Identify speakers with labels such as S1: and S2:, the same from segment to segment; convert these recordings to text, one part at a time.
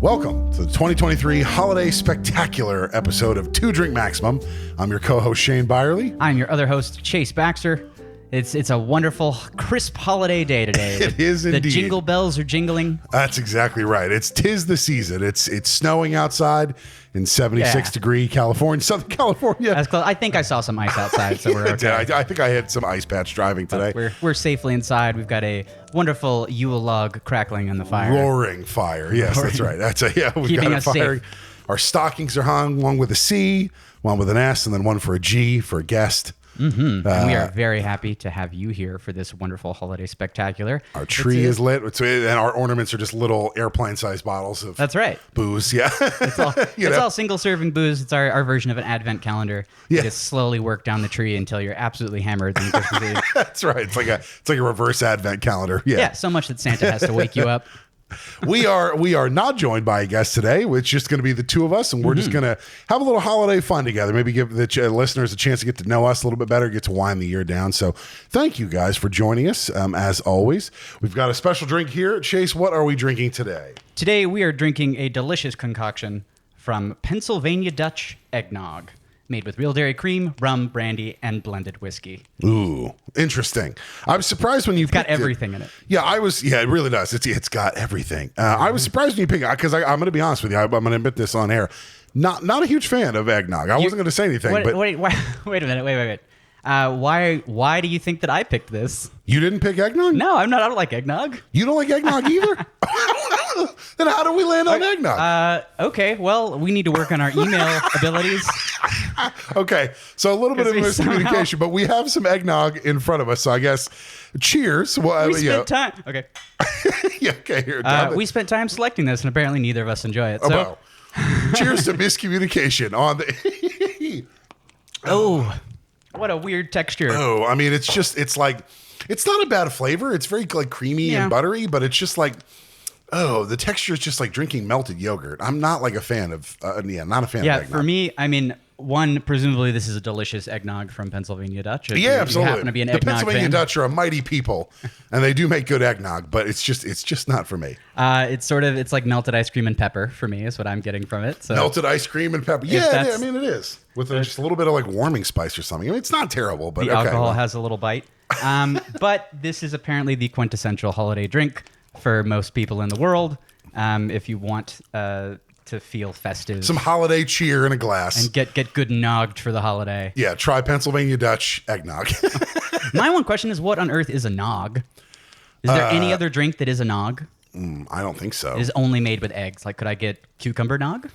S1: Welcome to the 2023 Holiday Spectacular episode of Two Drink Maximum. I'm your co-host, Shane Byerly.
S2: I'm your other host, Chase Baxter. It's a wonderful, crisp holiday day today.
S1: It is indeed.
S2: The jingle bells are jingling.
S1: That's exactly right. Tis the season. It's snowing outside in 76-degree California, Southern California.
S2: That's close. I think I saw some ice outside, so we're okay.
S1: I think I had some ice patch driving today.
S2: We're safely inside. We've got a wonderful Yule log crackling on the fire.
S1: Roaring fire. Yes, that's right. We've
S2: Keeping
S1: got
S2: us
S1: a fire.
S2: safe.
S1: Our stockings are hung, one with a C, one with an S, and then one for a G for a guest.
S2: Mm-hmm. And we are very happy to have you here for this wonderful holiday spectacular.
S1: Our tree is lit, and our ornaments are just little airplane-sized bottles of booze. Yeah,
S2: it's all single-serving booze. It's our version of an advent calendar.
S1: Yeah.
S2: You just slowly work down the tree until you're absolutely hammered. And
S1: That's right. It's like a reverse advent calendar.
S2: Yeah, so much that Santa has to wake you up.
S1: We are not joined by a guest today. It's just going to be the two of us, and we're just going to have a little holiday fun together. Maybe give the listeners a chance to get to know us a little bit better, get to wind the year down. So thank you guys for joining us. As always, we've got a special drink here. Chase, what are we drinking today?
S2: Today we are drinking a delicious concoction from Pennsylvania Dutch Eggnog, made with real dairy cream, rum, brandy, and blended whiskey.
S1: Ooh, interesting. I was surprised when you picked
S2: got everything in it.
S1: Yeah, it really does. It's got everything. I was surprised when you picked it, because I'm going to be honest with you. I'm going to admit this on air. Not a huge fan of eggnog. I wasn't going to say anything.
S2: Wait a minute. Why do you think that I picked this?
S1: You didn't pick eggnog?
S2: No, I'm not. I don't like eggnog.
S1: You don't like eggnog either? Then how do we land on eggnog?
S2: Okay, well, we need to work on our email abilities.
S1: Okay, so a little bit of miscommunication, but we have some eggnog in front of us, so I guess cheers. Well,
S2: we spent time. Okay.
S1: Yeah, okay, here.
S2: We spent time selecting this, and apparently neither of us enjoy it. So.
S1: Well, cheers to miscommunication on the...
S2: Oh, what a weird texture.
S1: Oh, I mean, it's not a bad flavor. It's very like creamy and buttery, but it's just like... Oh, the texture is just like drinking melted yogurt. I'm not like a fan of, not a fan of eggnog.
S2: Yeah, for me, I mean, presumably this is a delicious eggnog from Pennsylvania Dutch.
S1: Yeah, absolutely.
S2: You happen to be an eggnog
S1: the Pennsylvania
S2: fan.
S1: Dutch are a mighty people, and they do make good eggnog, but it's just not for me.
S2: It's like melted ice cream and pepper for me is what I'm getting from it. So
S1: melted ice cream and pepper. Yeah, I mean, it is. With just a little bit of like warming spice or something. I mean, it's not terrible, but
S2: the alcohol has a little bite. But this is apparently the quintessential holiday drink for most people in the world. If you want to feel festive,
S1: some holiday cheer in a glass,
S2: and get good nogged for the holiday.
S1: Yeah, try Pennsylvania Dutch eggnog.
S2: My one question is, what on earth is a nog? Is there any other drink that is a nog?
S1: I don't think so.
S2: It is only made with eggs. Like, could I get cucumber nog?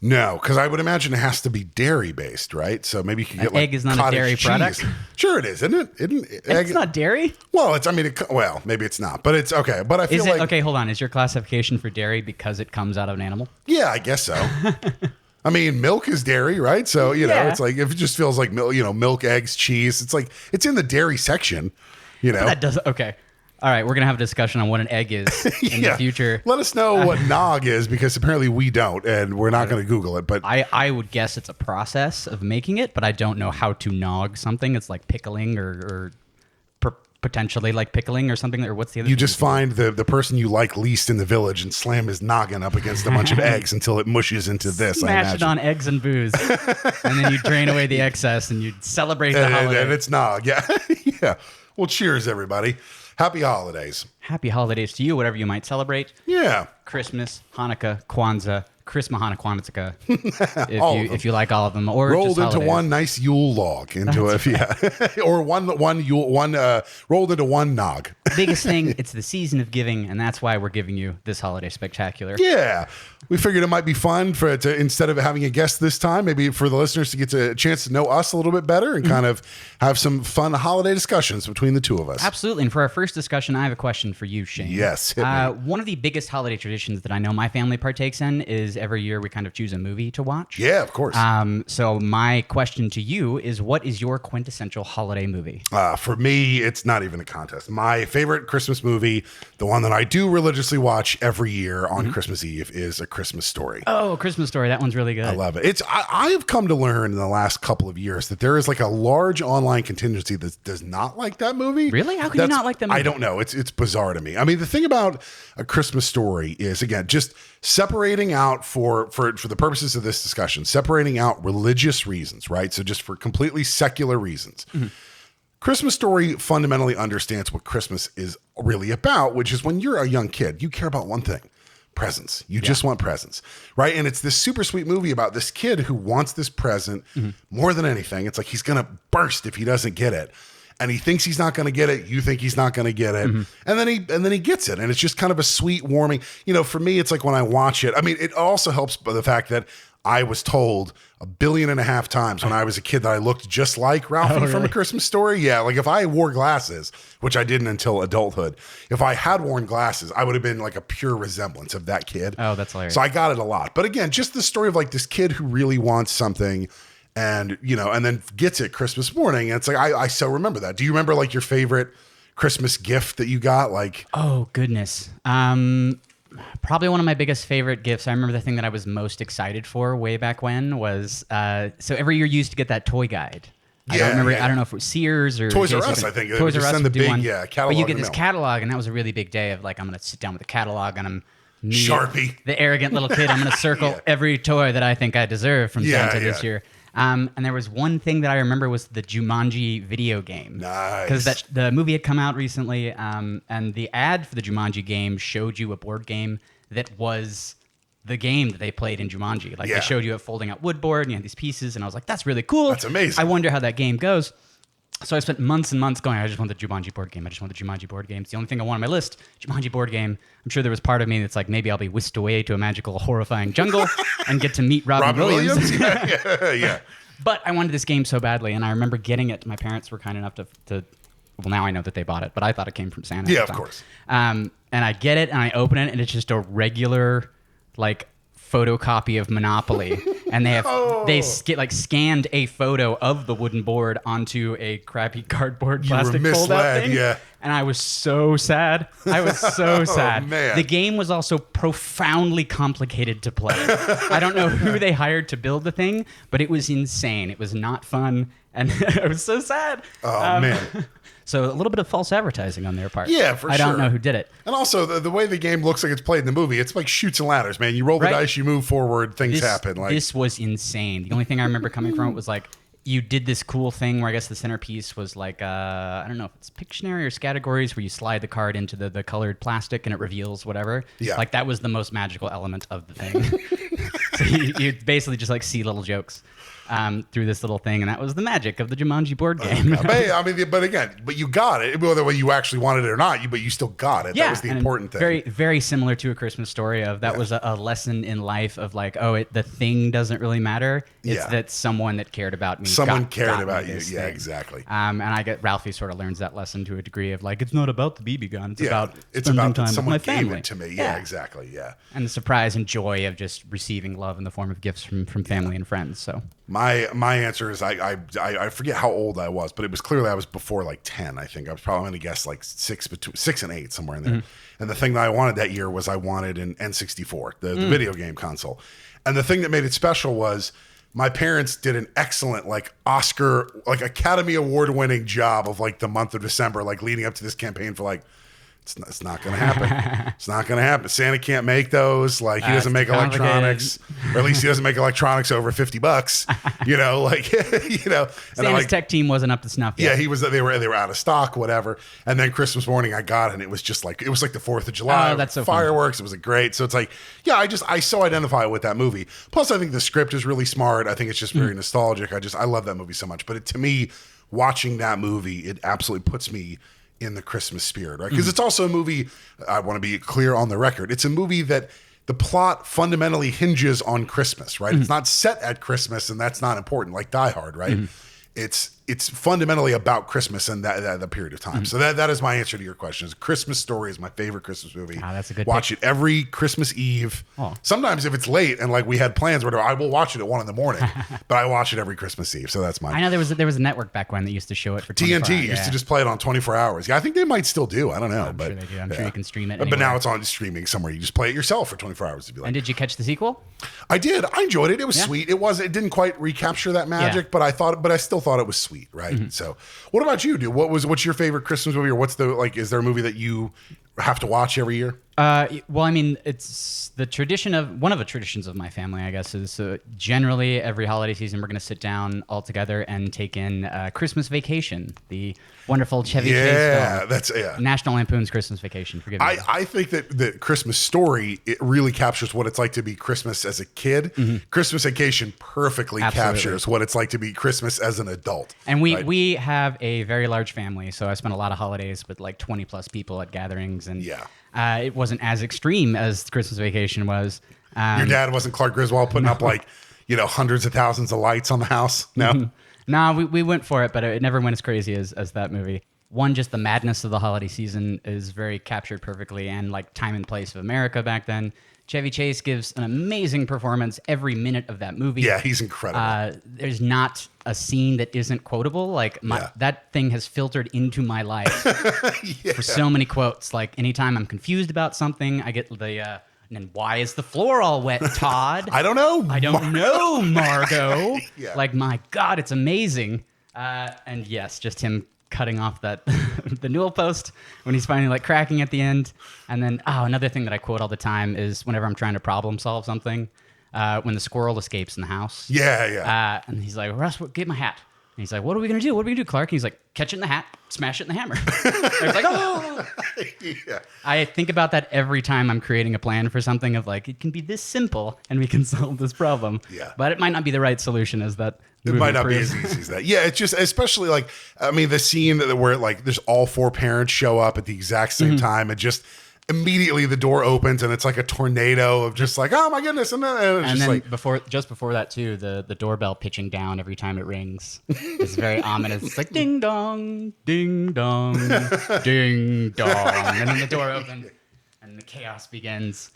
S1: No, because I would imagine it has to be dairy based, right? So maybe you could get like
S2: egg is not a dairy
S1: cheese.
S2: Product.
S1: Sure, it is, isn't it?
S2: It's not dairy.
S1: Well, maybe it's not, but it's okay. But I feel
S2: okay? Hold on, is your classification for dairy because it comes out of an animal?
S1: Yeah, I guess so. I mean, milk is dairy, right? So it's like if it just feels like milk, eggs, cheese. It's like it's in the dairy section.
S2: But that doesn't. Okay. All right, we're going to have a discussion on what an egg is in the future.
S1: Let us know what nog is, because apparently we don't, and we're not going to Google it. But
S2: I would guess it's a process of making it, but I don't know how to nog something. It's like pickling or potentially like pickling or something. Or what's the other thing?
S1: You just find the person you like least in the village and slam his noggin up against a bunch of eggs until it mushes into this.
S2: Smash it on eggs and booze. And then you drain away the excess and you celebrate the holiday.
S1: And it's nog, yeah. Yeah. Well, cheers, everybody. Happy holidays.
S2: Happy holidays to you, whatever you might celebrate.
S1: Yeah.
S2: Christmas, Hanukkah, Kwanzaa, Christmas, Hanukkah, if you like all of them, or
S1: rolled
S2: just
S1: into
S2: holidays.
S1: one nice Yule log or one rolled into one nog.
S2: Biggest thing, it's the season of giving, and that's why we're giving you this holiday spectacular.
S1: Yeah. We figured it might be fun to instead of having a guest this time, maybe for the listeners to get a chance to know us a little bit better and kind of have some fun holiday discussions between the two of us.
S2: Absolutely. And for our first discussion, I have a question for you, Shane.
S1: Yes. Hit me.
S2: One of the biggest holiday traditions that I know my family partakes in is is every year we kind of choose a movie to watch.
S1: Yeah, of course.
S2: So my question to you is, what is your quintessential holiday movie?
S1: For me, it's not even a contest. My favorite Christmas movie, the one that I do religiously watch every year on Christmas Eve, is A Christmas Story.
S2: Oh, Christmas Story. That one's really good.
S1: I love it. I have come to learn in the last couple of years that there is like a large online contingency that does not like that movie.
S2: Really? How can you not like that movie?
S1: I don't know. It's bizarre to me. I mean, the thing about A Christmas Story is, again, just separating out for the purposes of this discussion, separating out religious reasons, right? So just for completely secular reasons. Christmas Story fundamentally understands what Christmas is really about, which is when you're a young kid, you care about one thing: presents. You just want presents, right? And it's this super sweet movie about this kid who wants this present more than anything. It's like he's going to burst if he doesn't get it. And he thinks he's not going to get it. You think he's not going to get it. And then he gets it. And it's just kind of a sweet, warming, for me, it's like when I watch it, I mean, it also helps by the fact that I was told 1.5 billion times when I was a kid that I looked just like Ralphie from A Christmas Story. Yeah. Like if I wore glasses, which I didn't until adulthood, if I had worn glasses, I would have been like a pure resemblance of that kid.
S2: Oh, that's hilarious.
S1: So I got it a lot. But again, just the story of like this kid who really wants something and, and then gets it Christmas morning. And it's like, I so remember that. Do you remember like your favorite Christmas gift that you got? Like,
S2: oh goodness. Probably one of my biggest favorite gifts. I remember the thing that I was most excited for way back when was, so every year you used to get that toy guide. I don't remember. I don't know if it was Sears or
S1: Toys R Us. I think
S2: Toys R Us
S1: send the
S2: would do
S1: big
S2: one.
S1: catalog.
S2: But you get this catalog, and that was a really big day of like, I'm going to sit down with the catalog, and I'm me,
S1: Sharpie,
S2: the arrogant little kid. I'm going to circle every toy that I think I deserve from Santa this year. And there was one thing that I remember was the Jumanji video game.
S1: Nice.
S2: Because the movie had come out recently, and the ad for the Jumanji game showed you a board game that was the game that they played in Jumanji. Like they showed you a folding out wood board and you had these pieces, and I was like, that's really cool.
S1: That's amazing.
S2: I wonder how that game goes. So I spent months and months going, I just want the Jumanji board game. I just want the Jumanji board game. It's the only thing I want on my list. Jumanji board game. I'm sure there was part of me that's like, maybe I'll be whisked away to a magical, horrifying jungle and get to meet Robin Williams.
S1: Yeah.
S2: But I wanted this game so badly, and I remember getting it. My parents were kind enough to well, now I know that they bought it, but I thought it came from Santa.
S1: Yeah, of course.
S2: And I get it, and I open it, and it's just a regular, like, photocopy of Monopoly. And they scanned a photo of the wooden board onto a crappy cardboard plastic fold-out thing.
S1: Yeah.
S2: And I was so sad. I was so sad.
S1: Man.
S2: The game was also profoundly complicated to play. I don't know who they hired to build the thing, but it was insane. It was not fun, and I was so sad.
S1: Oh, man.
S2: So a little bit of false advertising on their part.
S1: Yeah, for sure.
S2: I don't know who did it.
S1: And also, the way the game looks like it's played in the movie, it's like shoots and ladders, man. You roll the dice, you move forward, things happen. Like
S2: this was insane. The only thing I remember coming from it was like, you did this cool thing where I guess the centerpiece was like, I don't know if it's Pictionary or Categories, where you slide the card into the colored plastic and it reveals whatever.
S1: Yeah.
S2: Like that was the most magical element of the thing. So you basically just like see little jokes through this little thing, and that was the magic of the Jumanji board game.
S1: But you got it. Whether you actually wanted it or not, but you still got it.
S2: Yeah,
S1: That was the important thing.
S2: Very, very similar to A Christmas Story. Was a lesson in life of like, the thing doesn't really matter. It's that someone that cared about me.
S1: Someone cared about you.
S2: Thing.
S1: Yeah, exactly.
S2: And I get Ralphie sort of learns that lesson to a degree of like, it's not about the BB gun. It's about
S1: time with
S2: someone
S1: my
S2: family.
S1: Gave it to me. Yeah, exactly. Yeah.
S2: And the surprise and joy of just receiving love in the form of gifts from family and friends. So
S1: my answer is I forget how old I was, but it was clearly I was before like 10. I think I was probably going to guess like 6 and 8 somewhere in there. And the thing that I wanted that year was I wanted an N64, the video game console. And the thing that made it special was my parents did an excellent like Oscar, like Academy Award winning job of like the month of December, like leading up to this campaign for like, it's not going to happen. It's not going to happen. Santa can't make those. Like he doesn't make electronics, or at least he doesn't make electronics over $50.
S2: Santa's tech team wasn't up to snuff yet.
S1: Yeah, he was. They were out of stock, whatever. And then Christmas morning, I got it, and it was just like the 4th of July.
S2: Oh, that's so
S1: fireworks.
S2: fun.
S1: It was great. So it's like, I so identify with that movie. Plus, I think the script is really smart. I think it's just very nostalgic. I love that movie so much. But to me, watching that movie, it absolutely puts me in the Christmas spirit, right? Because it's also a movie, I want to be clear on the record, it's a movie that the plot fundamentally hinges on Christmas, right? It's not set at Christmas, and that's not important, like Die Hard, right? It's it's fundamentally about Christmas and that period of time. So that is my answer to your question. Christmas Story is my favorite Christmas movie.
S2: Ah, that's a good
S1: Watch it every Christmas Eve.
S2: Oh.
S1: Sometimes if it's late and like we had plans, whatever, I will watch it at 1 a.m, but I watch it every Christmas Eve. So that's my.
S2: I know there was a network back when that used to show it for 24
S1: TNT
S2: hours.
S1: used to just play it on 24 hours. Yeah, I think they might still do. I don't know,
S2: I'm
S1: but
S2: sure they do. I'm sure you can stream it.
S1: But
S2: Anywhere.
S1: now it's on streaming somewhere. You just play it yourself for 24 hours. If you like.
S2: And did you catch the sequel?
S1: I did. I enjoyed it. It was sweet. It didn't quite recapture that magic, but I still thought it was sweet, right? So, what about you, dude? What's your favorite Christmas movie, or is there a movie that you have to watch every year?
S2: Well, I mean, it's one of the traditions of my family, I guess, is generally every holiday season we're going to sit down all together and take in Christmas Vacation, the wonderful Chevy Chase film. National Lampoon's Christmas Vacation. Forgive me.
S1: I think that Christmas Story, it really captures what it's like to be Christmas as a kid. Christmas Vacation perfectly captures what it's like to be Christmas as an adult.
S2: And we have a very large family, so I spent a lot of holidays with like 20 plus people at gatherings, and it wasn't as extreme as Christmas Vacation was.
S1: Your dad wasn't Clark Griswold putting up like, hundreds of thousands of lights on the house? No?
S2: No, we went for it, but it never went as crazy as that movie. One, just the madness of the holiday season is very captured perfectly, and like time and place of America back then. Chevy Chase gives an amazing performance every minute of that movie.
S1: Yeah, he's incredible.
S2: There's not a scene that isn't quotable. Like that thing has filtered into my life for so many quotes. Like anytime I'm confused about something, I get the and then why is the floor all wet, Todd?
S1: I don't know.
S2: I don't know, Margot. Like my God, it's amazing. And yes, just him cutting off that the newel post when he's finally like cracking at the end. And then another thing that I quote all the time is whenever I'm trying to problem solve something, when the squirrel escapes in the house. And he's like, Russ, get my hat. And he's like, what are we gonna do? What are we gonna do, Clark? And he's like, catch it in the hat, smash it in the hammer. I was like, oh. I think about that every time I'm creating a plan for something of like, it can be this simple and we can solve this problem. But it might not be the right solution as that.
S1: It might not be as easy as that. Yeah, it's just, especially like, I mean, the scene where like there's all 4 parents show up at the exact same time, and just immediately the door opens and it's like a tornado of just like, oh my goodness. And then like,
S2: before that too, the doorbell pitching down every time it rings is very ominous. It's like ding dong, ding dong, ding dong. And then the door opens and the chaos begins.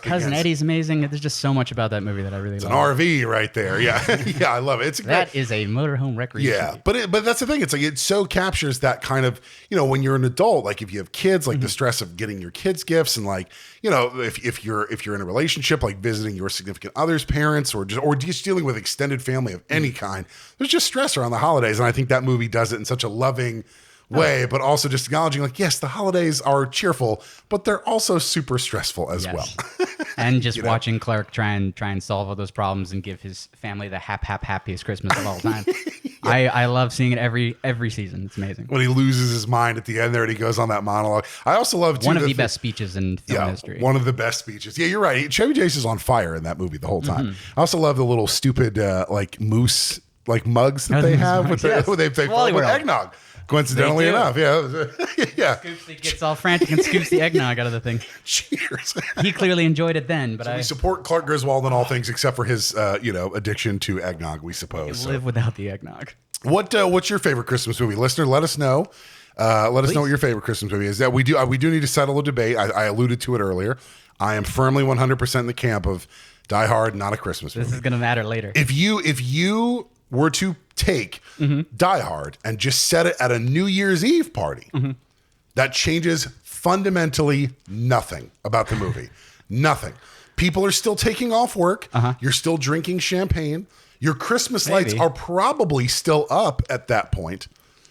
S2: Cousin Eddie's amazing. There's just so much about that movie that I really love.
S1: It's an RV right there. Yeah. Yeah, I love it.
S2: That is a motorhome recreation.
S1: Yeah, but that's the thing. It's like it so captures that kind of, when you're an adult, like if you have kids, like the stress of getting your kids gifts, and like, if you're in a relationship, like visiting your significant other's parents, or just dealing with extended family of any kind, there's just stress around the holidays. And I think that movie does it in such a loving way, but also just acknowledging like, yes, the holidays are cheerful, but they're also super stressful as well.
S2: And just watching Clark try and solve all those problems and give his family the happiest Christmas of all time. I love seeing it every season. It's amazing.
S1: When he loses his mind at the end there and he goes on that monologue. I also love
S2: one of the best speeches in film history.
S1: One of the best speeches. Yeah, you're right. Chevy Chase is on fire in that movie the whole time. I also love the little stupid like moose like mugs that they have with eggnog. Coincidentally enough,
S2: He gets all frantic and scoops the eggnog out of the thing.
S1: Cheers.
S2: He clearly enjoyed it then, but
S1: we support Clark Griswold in all things except for his, addiction to eggnog. We suppose.
S2: Live without the eggnog.
S1: What's your favorite Christmas movie, listener? Let us know. Let us know what your favorite Christmas movie is. That we do need to settle a debate. I alluded to it earlier. I am firmly 100% in the camp of Die Hard, not a Christmas movie.
S2: This is going to matter later.
S1: If you were to take Die Hard and just set it at a New Year's Eve party, that changes fundamentally nothing about the movie. Nothing. People are still taking off work. You're still drinking champagne. Your Christmas lights are probably still up at that point,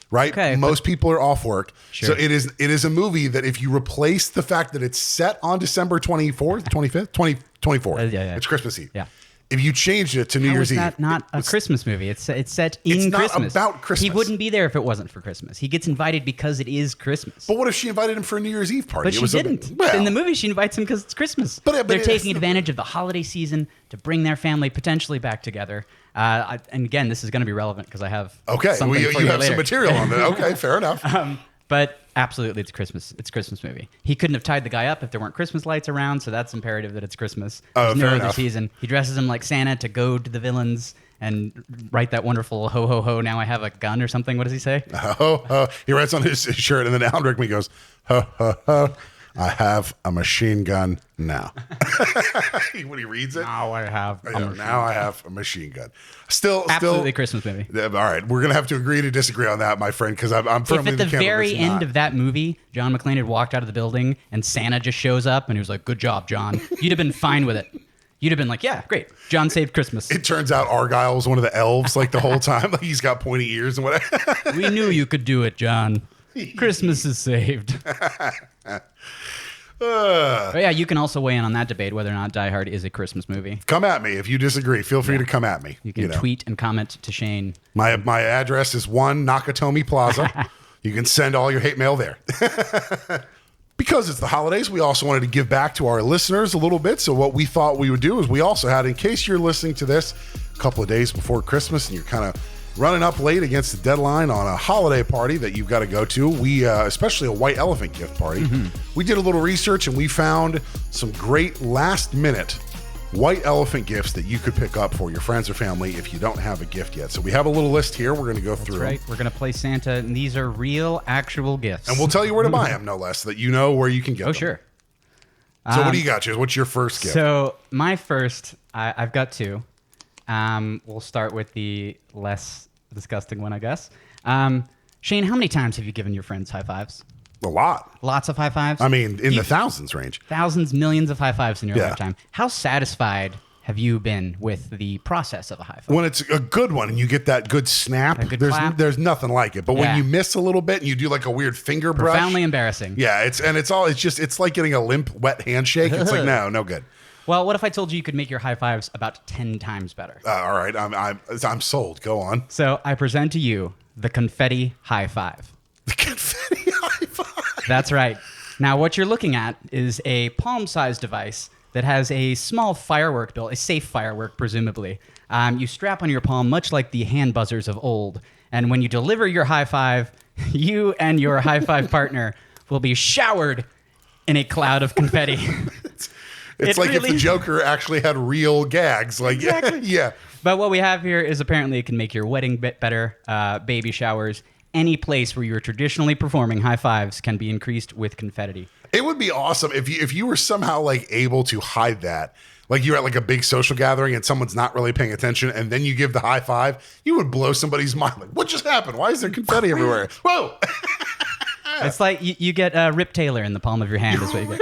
S1: right?
S2: Okay,
S1: most people are off work.
S2: Sure.
S1: So it is a movie that if you replace the fact that it's set on December 24th, 25th, 24th, it's Christmas Eve.
S2: Yeah.
S1: If you changed it to New Year's Eve,
S2: it's not a Christmas movie. It's set in Christmas.
S1: It's not about Christmas.
S2: He wouldn't be there if it wasn't for Christmas. He gets invited because it is Christmas.
S1: But what if she invited him for a New Year's Eve party?
S2: But she didn't. In the movie, she invites him because it's Christmas. They're taking advantage of the holiday season to bring their family potentially back together. And again, this is going to be relevant because I have something for you
S1: have
S2: later.
S1: some material on that. Okay, fair enough.
S2: But absolutely, it's Christmas. It's a Christmas movie. He couldn't have tied the guy up if there weren't Christmas lights around, so that's imperative that it's Christmas. There's no other season. He dresses him like Santa to goad the villains, and write that wonderful ho ho ho, now I have a gun or something. What does he say?
S1: Ho, ho. He writes on his shirt, and then Alan Rickman goes, ho, ho, ho. I have a machine gun now. When he reads it,
S2: Now I have
S1: now I have a machine gun. Still,
S2: absolutely Christmas movie.
S1: All right, we're gonna have to agree to disagree on that, my friend, because I'm firmly
S2: If at the very end of that movie, John McClane had walked out of the building and Santa just shows up and he was like, "Good job, John," you'd have been fine with it. You'd have been like, "Yeah, great, John saved Christmas."
S1: It turns out Argyle was one of the elves, like the whole time. Like he's got pointy ears and whatever.
S2: We knew you could do it, John. Christmas is saved. But yeah, you can also weigh in on that debate whether or not Die Hard is a Christmas movie.
S1: Come at me if you disagree. Feel free to come at me.
S2: You can tweet and comment to Shane.
S1: My address is 1 Nakatomi Plaza. You can send all your hate mail there. Because it's the holidays, we also wanted to give back to our listeners a little bit. So what we thought we would do is we also had, in case you're listening to this a couple of days before Christmas and you're kind of running up late against the deadline on a holiday party that you've got to go to, we especially a white elephant gift party. We did a little research and we found some great last minute white elephant gifts that you could pick up for your friends or family if you don't have a gift yet. So we have a little list here. We're going to go through.
S2: Right. We're going to play Santa, and these are real, actual gifts.
S1: And we'll tell you where to buy them, no less, so that you know where you can get them.
S2: Oh, sure.
S1: So what do you got, Chiz? What's your first gift?
S2: So my first, I've got two. We'll start with the less disgusting one, I guess. Shane, how many times have you given your friends high fives?
S1: A lot.
S2: Lots of high fives?
S1: I mean, in the thousands range.
S2: Thousands, millions of high fives in your lifetime. How satisfied have you been with the process of a high five?
S1: When it's a good one and you get that good snap,
S2: good clap.
S1: there's nothing like it. But when you miss a little bit and you do like a weird finger brush,
S2: Profoundly embarrassing.
S1: Yeah, it's like getting a limp, wet handshake. It's like no good.
S2: Well, what if I told you could make your high fives about 10 times better?
S1: All right, I'm sold. Go on.
S2: So I present to you the confetti high five.
S1: The confetti high five.
S2: That's right. Now, what you're looking at is a palm-sized device that has a small firework built, a safe firework, presumably. You strap on your palm, much like the hand buzzers of old. And when you deliver your high five, you and your high five partner will be showered in a cloud of confetti.
S1: It's like really, if the Joker actually had real gags. Like,
S2: exactly.
S1: Yeah.
S2: But what we have here is apparently it can make your wedding bit better, baby showers. Any place where you're traditionally performing high fives can be increased with confetti.
S1: It would be awesome if you were somehow like able to hide that. Like you're at like a big social gathering and someone's not really paying attention and then you give the high five, you would blow somebody's mind. Like, what just happened? Why is there confetti everywhere? Whoa.
S2: It's like you get Rip Taylor in the palm of your hand is what you get.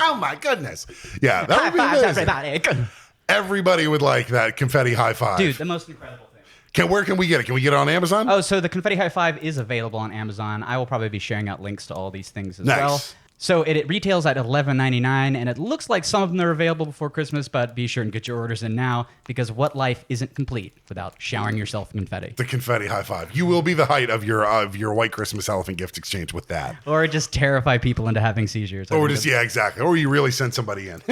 S1: Oh my goodness. Yeah, that would be
S2: fives,
S1: amazing.
S2: everybody.
S1: Everybody would like that confetti high five.
S2: Dude, the most incredible thing.
S1: Where can we get it? Can we get it on Amazon?
S2: Oh, so the confetti high five is available on Amazon. I will probably be sharing out links to all these things as well. So it retails at $11.99, and it looks like some of them are available before Christmas, but be sure and get your orders in now, because what life isn't complete without showering yourself in confetti?
S1: The confetti high five. You will be the height of your white Christmas elephant gift exchange with that.
S2: Or just terrify people into having seizures.
S1: Yeah, exactly. Or you really send somebody in.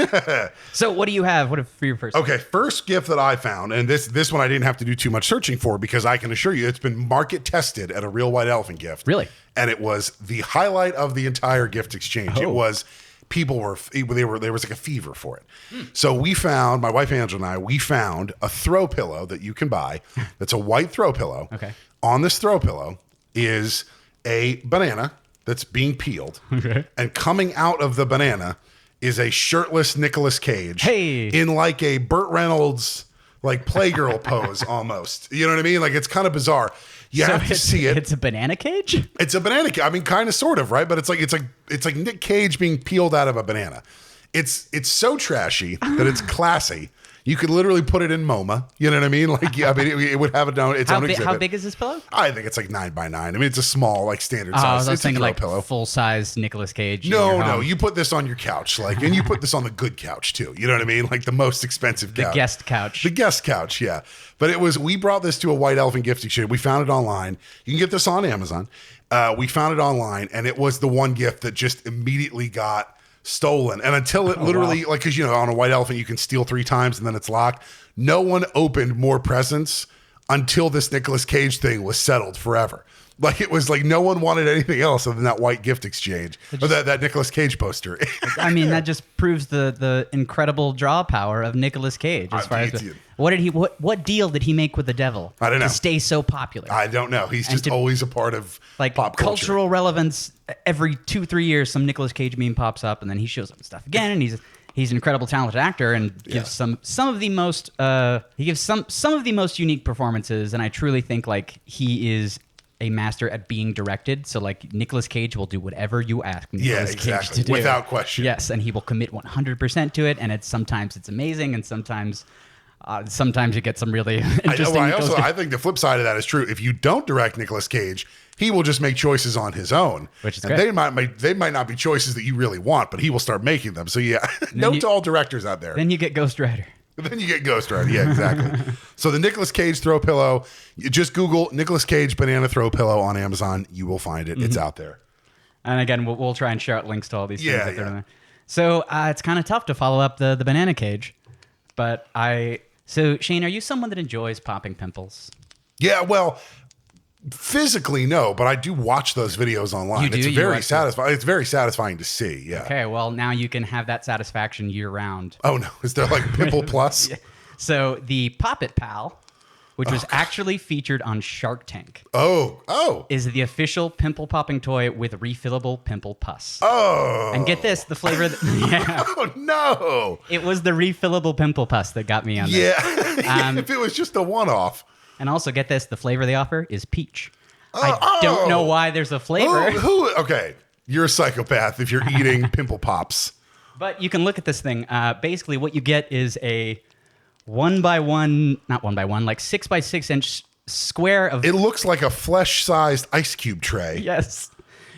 S2: So what do you have? What for your first?
S1: Okay, first gift that I found, and this one I didn't have to do too much searching for because I can assure you it's been market tested at a real white elephant gift.
S2: Really?
S1: And it was the highlight of the entire gift exchange. It was people there was like a fever for it. So we found, my wife Angela and I, we found a throw pillow that you can buy. That's a white throw pillow.
S2: Okay.
S1: On this throw pillow is a banana that's being peeled.
S2: Okay.
S1: And coming out of the banana is a shirtless Nicolas Cage.
S2: Hey.
S1: In like a Burt Reynolds like Playgirl pose almost. You know what I mean? Like it's kind of bizarre. You have to see it.
S2: It's a banana cage?
S1: It's a banana cage. I mean, kind of, sort of, right? But it's like Nick Cage being peeled out of a banana. It's so trashy that it's classy. You could literally put it in MoMA. You know what I mean? Like, yeah, I mean, it would have its own exhibit.
S2: How big is this pillow?
S1: I think it's like 9x9. I mean, it's a small, like standard size.
S2: I was
S1: it's
S2: thinking
S1: a
S2: like
S1: pillow.
S2: Full size Nicolas Cage.
S1: No. You put this on your couch, and you put this on the good couch too. You know what I mean? Like the most expensive couch.
S2: The guest couch.
S1: The guest couch, yeah. But we brought this to a white elephant gift exchange. We found it online. You can get this on Amazon. We found it online, and it was the one gift that just immediately got stolen. And until it literally, like, because on a white elephant you can steal 3 times and then it's locked. No one opened more presents until this Nicolas Cage thing was settled forever. Like it was like no one wanted anything else other than that white gift exchange or that Nicolas Cage poster.
S2: I mean, that just proves the incredible draw power of Nicolas Cage. As far as what deal did he make with the devil?
S1: I don't know.
S2: To stay so popular.
S1: I don't know. He's just always a part of
S2: like
S1: pop culture.
S2: Cultural relevance. Every 2-3 years, some Nicolas Cage meme pops up, and then he shows up and stuff again. And he's an incredible talented actor and gives some of the most some of the most unique performances. And I truly think like he is a master at being directed. So like Nicolas Cage will do whatever you ask Nicolas Cage to do.
S1: Without question.
S2: Yes, and he will commit 100% to it, and sometimes it's amazing, and sometimes you get some really interesting.
S1: I think the flip side of that is true. If you don't direct Nicolas Cage, he will just make choices on his own,
S2: which is
S1: great. They might not be choices that you really want, but he will start making them. So yeah, note to all directors out there.
S2: Then you get Ghost Rider.
S1: Then you get Ghost Rider. Yeah, exactly. So the Nicolas Cage throw pillow, you just Google Nicolas Cage banana throw pillow on Amazon. You will find it. It's out there.
S2: And again, we'll try and share out links to all these things.
S1: Yeah.
S2: So it's kind of tough to follow up the banana cage. But So Shane, are you someone that enjoys popping pimples?
S1: Yeah, well, physically, no, but I do watch those videos online. It's very satisfying. It's very satisfying to see. Yeah.
S2: Okay. Well, now you can have that satisfaction year round.
S1: Oh no! Is there like Pimple Plus?
S2: Yeah. So the Pop It Pal, which was actually featured on Shark Tank.
S1: Oh.
S2: Is the official pimple popping toy with refillable pimple pus.
S1: Oh.
S2: And get this, the flavor. Yeah.
S1: Oh no!
S2: It was the refillable pimple pus that got me on this.
S1: Yeah. If it was just a one-off.
S2: And also, get this, the flavor they offer is peach. I don't know why there's a flavor.
S1: Okay, you're a psychopath if you're eating pimple pops.
S2: But you can look at this thing. Basically, what you get is a 6 by 6 inch square of...
S1: It looks like a flesh-sized ice cube tray.
S2: Yes.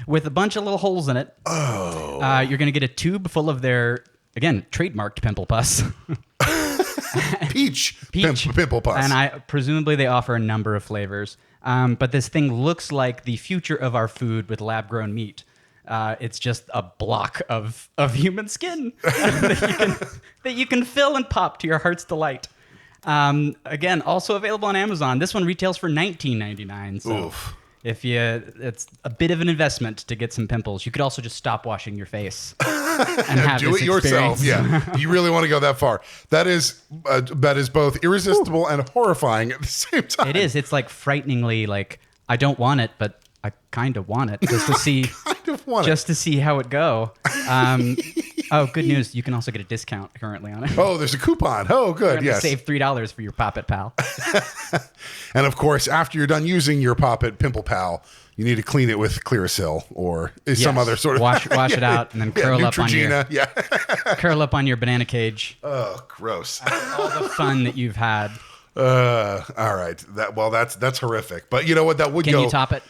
S2: With a bunch of little holes in it.
S1: Oh.
S2: You're going to get a tube full of their, again, trademarked pimple pus.
S1: Peach. Pimple pus.
S2: And presumably they offer a number of flavors. But this thing looks like the future of our food with lab-grown meat. It's just a block of human skin that you can fill and pop to your heart's delight. Again, also available on Amazon. This one retails for $19.99. So
S1: oof.
S2: It's a bit of an investment to get some pimples. You could also just stop washing your face and have
S1: do
S2: this
S1: it yourself.
S2: experience.
S1: Yeah, you really want to go that far. That is both irresistible and horrifying at the same time.
S2: It is. It's like frighteningly like I don't want it, but I kind of want it just to see to see how it go. Oh, good news! You can also get a discount currently on it.
S1: Oh, there's a coupon. Oh, good. Yes,
S2: save $3 for your Pop It Pal.
S1: And of course, after you're done using your Pop It Pimple Pal, you need to clean it with Clearasil or some other sort of
S2: wash it out and then curl up on your curl up on your banana cage.
S1: Oh, gross!
S2: All the fun that you've had.
S1: All right. That's horrific. But you know what? That would
S2: Can
S1: go.
S2: you top it?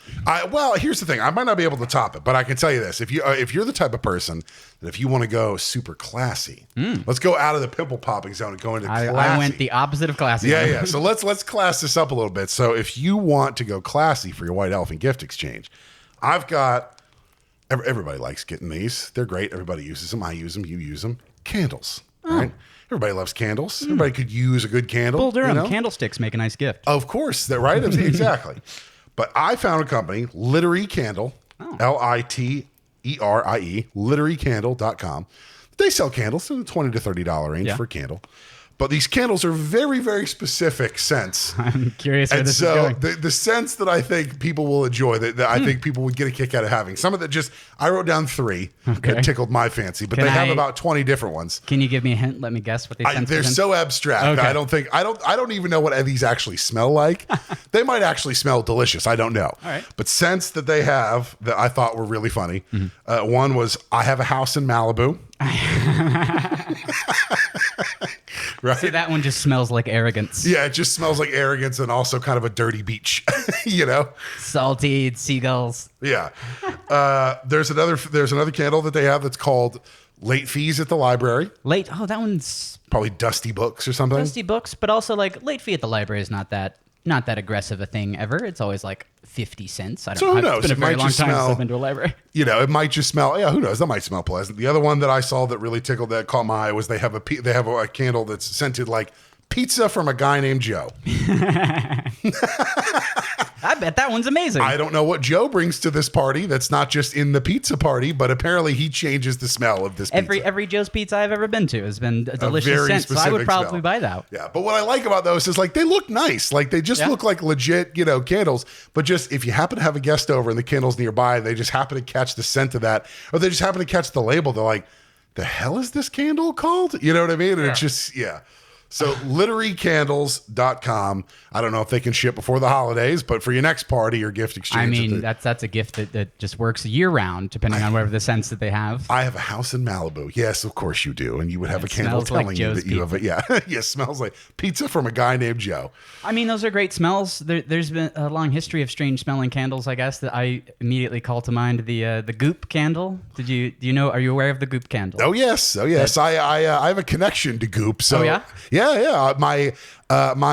S1: Well, here's the thing. I might not be able to top it, but I can tell you this: if you're the type of person that if you want to go super classy, let's go out of the pimple popping zone and go into classy.
S2: I went the opposite of classy.
S1: Yeah. So let's class this up a little bit. So if you want to go classy for your white elephant gift exchange, I've got. Everybody likes getting these. They're great. Everybody uses them. I use them. You use them. Candles. Right. Everybody loves candles. Everybody could use a good candle.
S2: Bull Durham candlesticks make a nice gift.
S1: Of course, they're right. Exactly. But I found a company, Littery Candle, Litterie, litterycandle.com. They sell candles in the $20 to $30 range for a candle. But these candles are very, very specific scents.
S2: I'm curious where this is going.
S1: The scents that I think people will enjoy, that I think people would get a kick out of having. Some of that I wrote down 3 that tickled my fancy, but they have about 20 different ones.
S2: Can you give me a hint? Let me guess what they scent.
S1: They're so abstract. Okay. I don't even know what these actually smell like. They might actually smell delicious. I don't know.
S2: All right.
S1: But scents that they have that I thought were really funny. One was, I have a house in Malibu. Right?
S2: So that one just smells like arrogance.
S1: Yeah, it just smells like arrogance and also kind of a dirty beach,
S2: Salty seagulls.
S1: Yeah. There's another candle that they have that's called Late Fees at the Library.
S2: That one's
S1: probably Dusty Books or something.
S2: Dusty Books, but also like late fee at the library is not that aggressive a thing ever. It's always like 50 cents. I don't know.
S1: Who knows?
S2: It's been a very long time since I've been to a library.
S1: It might just smell. Yeah, who knows? That might smell pleasant. The other one that I saw that really caught my eye was they have a candle that's scented like Pizza from a guy named Joe.
S2: I bet that one's amazing.
S1: I don't know what Joe brings to this party that's not just in the pizza party, but apparently he changes the smell of this pizza.
S2: Every Joe's Pizza I've ever been to has been a delicious
S1: very
S2: scent, so I would
S1: specific
S2: probably
S1: smell.
S2: buy that.
S1: Yeah, but what I like about those is like they look nice. Like they just look like legit, candles. But just if you happen to have a guest over and the candle's nearby, they just happen to catch the scent of that, or they just happen to catch the label, they're like, the hell is this candle called? You know what I mean? And it's just, So litterykcandles.com. I don't know if they can ship before the holidays, but for your next party or gift exchange.
S2: I mean, that's a gift that just works year round, depending on whatever the scents that they have.
S1: I have a house in Malibu. Yes, of course you do. And you would have a candle telling
S2: like
S1: you
S2: Joe's
S1: that you have it. Yeah. Yeah, smells like pizza from a guy named Joe.
S2: I mean, those are great smells. There's been a long history of strange smelling candles, I guess, that I immediately call to mind. The Goop candle. Are you aware of the Goop candle?
S1: Oh, yes. I have a connection to Goop. So,
S2: yeah?
S1: Yeah. My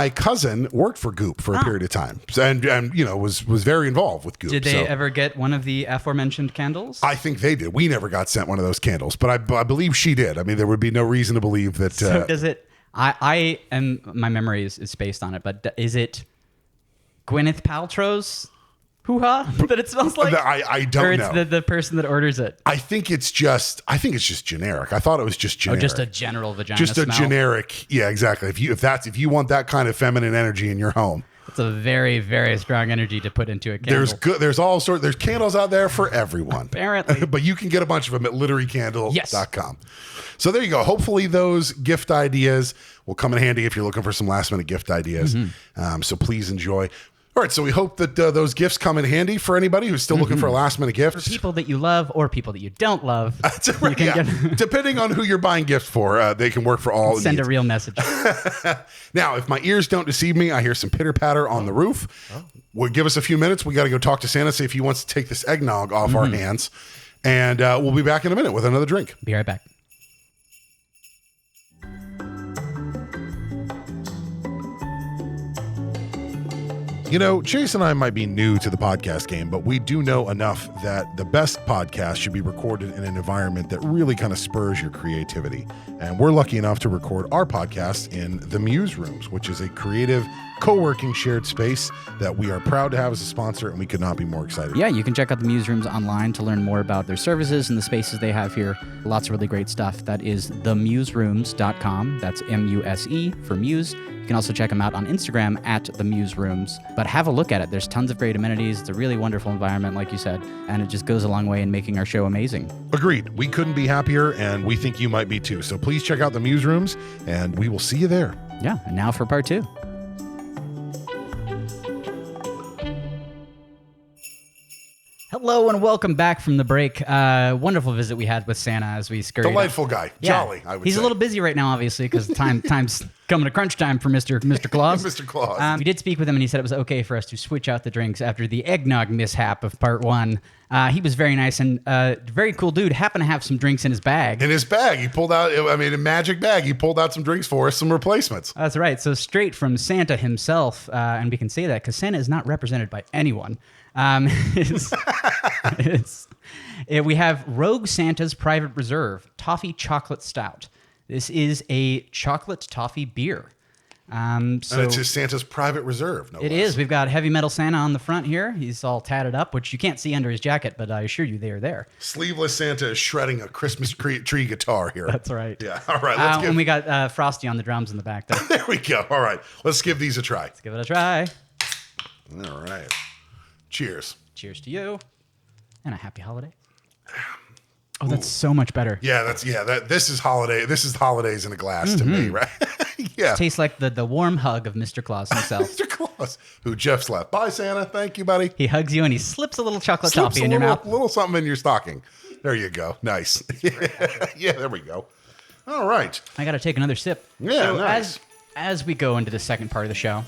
S1: cousin worked for Goop for a period of time, and was very involved with Goop.
S2: Did they ever get one of the aforementioned candles?
S1: I think they did. We never got sent one of those candles, but I believe she did. I mean, there would be no reason to believe that.
S2: So does it? I am. My memory is based on it, but is it Gwyneth Paltrow's hoo-ha that it smells like?
S1: I don't know.
S2: Or it's the person that orders it.
S1: I think it's just generic. I thought it was just generic.
S2: Oh, just a general vagina
S1: Just a
S2: smell.
S1: generic. Yeah, exactly. If you want that kind of feminine energy in your home.
S2: It's a very, very strong energy to put into a candle.
S1: There's candles out there for everyone.
S2: Apparently.
S1: But you can get a bunch of them at litterykandle.com.
S2: Yes.
S1: So there you go. Hopefully those gift ideas will come in handy if you're looking for some last minute gift ideas. So please enjoy. All right, so we hope that those gifts come in handy for anybody who's still looking for a last-minute gift.
S2: For people that you love or people that you don't love.
S1: That's right, depending on who you're buying gifts for, they can work for all
S2: Send
S1: needs.
S2: a real message.
S1: Now, if my ears don't deceive me, I hear some pitter-patter on the roof. Well, give us a few minutes. We got to go talk to Santa, see if he wants to take this eggnog off our hands. And we'll be back in a minute with another drink.
S2: Be right back.
S1: Chase and I might be new to the podcast game, but we do know enough that the best podcast should be recorded in an environment that really kind of spurs your creativity. And we're lucky enough to record our podcast in the Muse Rooms, which is a creative co-working shared space that we are proud to have as a sponsor, and we could not be more excited.
S2: Yeah, you can check out the Muse Rooms online to learn more about their services and the spaces they have here. Lots of really great stuff. That is themuserooms.com. That's MUSE for Muse. You can also check them out on Instagram at the Muse Rooms. But have a look at it. There's tons of great amenities. It's a really wonderful environment, like you said, and it just goes a long way in making our show amazing.
S1: Agreed. We couldn't be happier, and we think you might be too. So please check out the Muse Rooms, and we will see you there.
S2: Yeah, and now for part 2. Hello and welcome back from the break. Wonderful visit we had with Santa as we scurried.
S1: Delightful guy.
S2: Yeah.
S1: Jolly, I would
S2: He's
S1: say.
S2: a little busy right now, obviously, because time's coming to crunch time for Mr. Claus.
S1: Mr. Claus.
S2: We did speak with him, and he said it was okay for us to switch out the drinks after the eggnog mishap of part 1. He was very nice and very cool dude. Happened to have some drinks in his bag.
S1: In his bag, he pulled out, a magic bag. He pulled out some drinks for us, some replacements.
S2: That's right. So straight from Santa himself, and we can say that because Santa is not represented by anyone. We have Rogue Santa's Private Reserve Toffee Chocolate Stout. This is a chocolate toffee beer.
S1: And it's just Santa's Private Reserve.
S2: It is. We've got Heavy Metal Santa on the front here. He's all tatted up, which you can't see under his jacket, but I assure you they are there.
S1: Sleeveless Santa is shredding a Christmas tree guitar here.
S2: That's right.
S1: Yeah. All right. Let's
S2: and we got Frosty on the drums in the back there.
S1: There we go. All right. Let's give these a try.
S2: Let's give it a try.
S1: All right. Cheers.
S2: Cheers to you. And a happy holiday. Oh, that's so much better.
S1: Yeah, this is holiday. This is holidays in a glass to me, right? Yeah.
S2: Tastes like the warm hug of Mr. Claus himself.
S1: Mr. Claus, who Jeff slapped. Bye, Santa. Thank you, buddy.
S2: He hugs you and he slips a little chocolate
S1: Slips
S2: toffee in your mouth.
S1: little something in your stocking. There you go. Nice. Yeah, there we go. All right.
S2: I got to take another sip.
S1: Yeah,
S2: so
S1: nice.
S2: As we go into the second part of the show,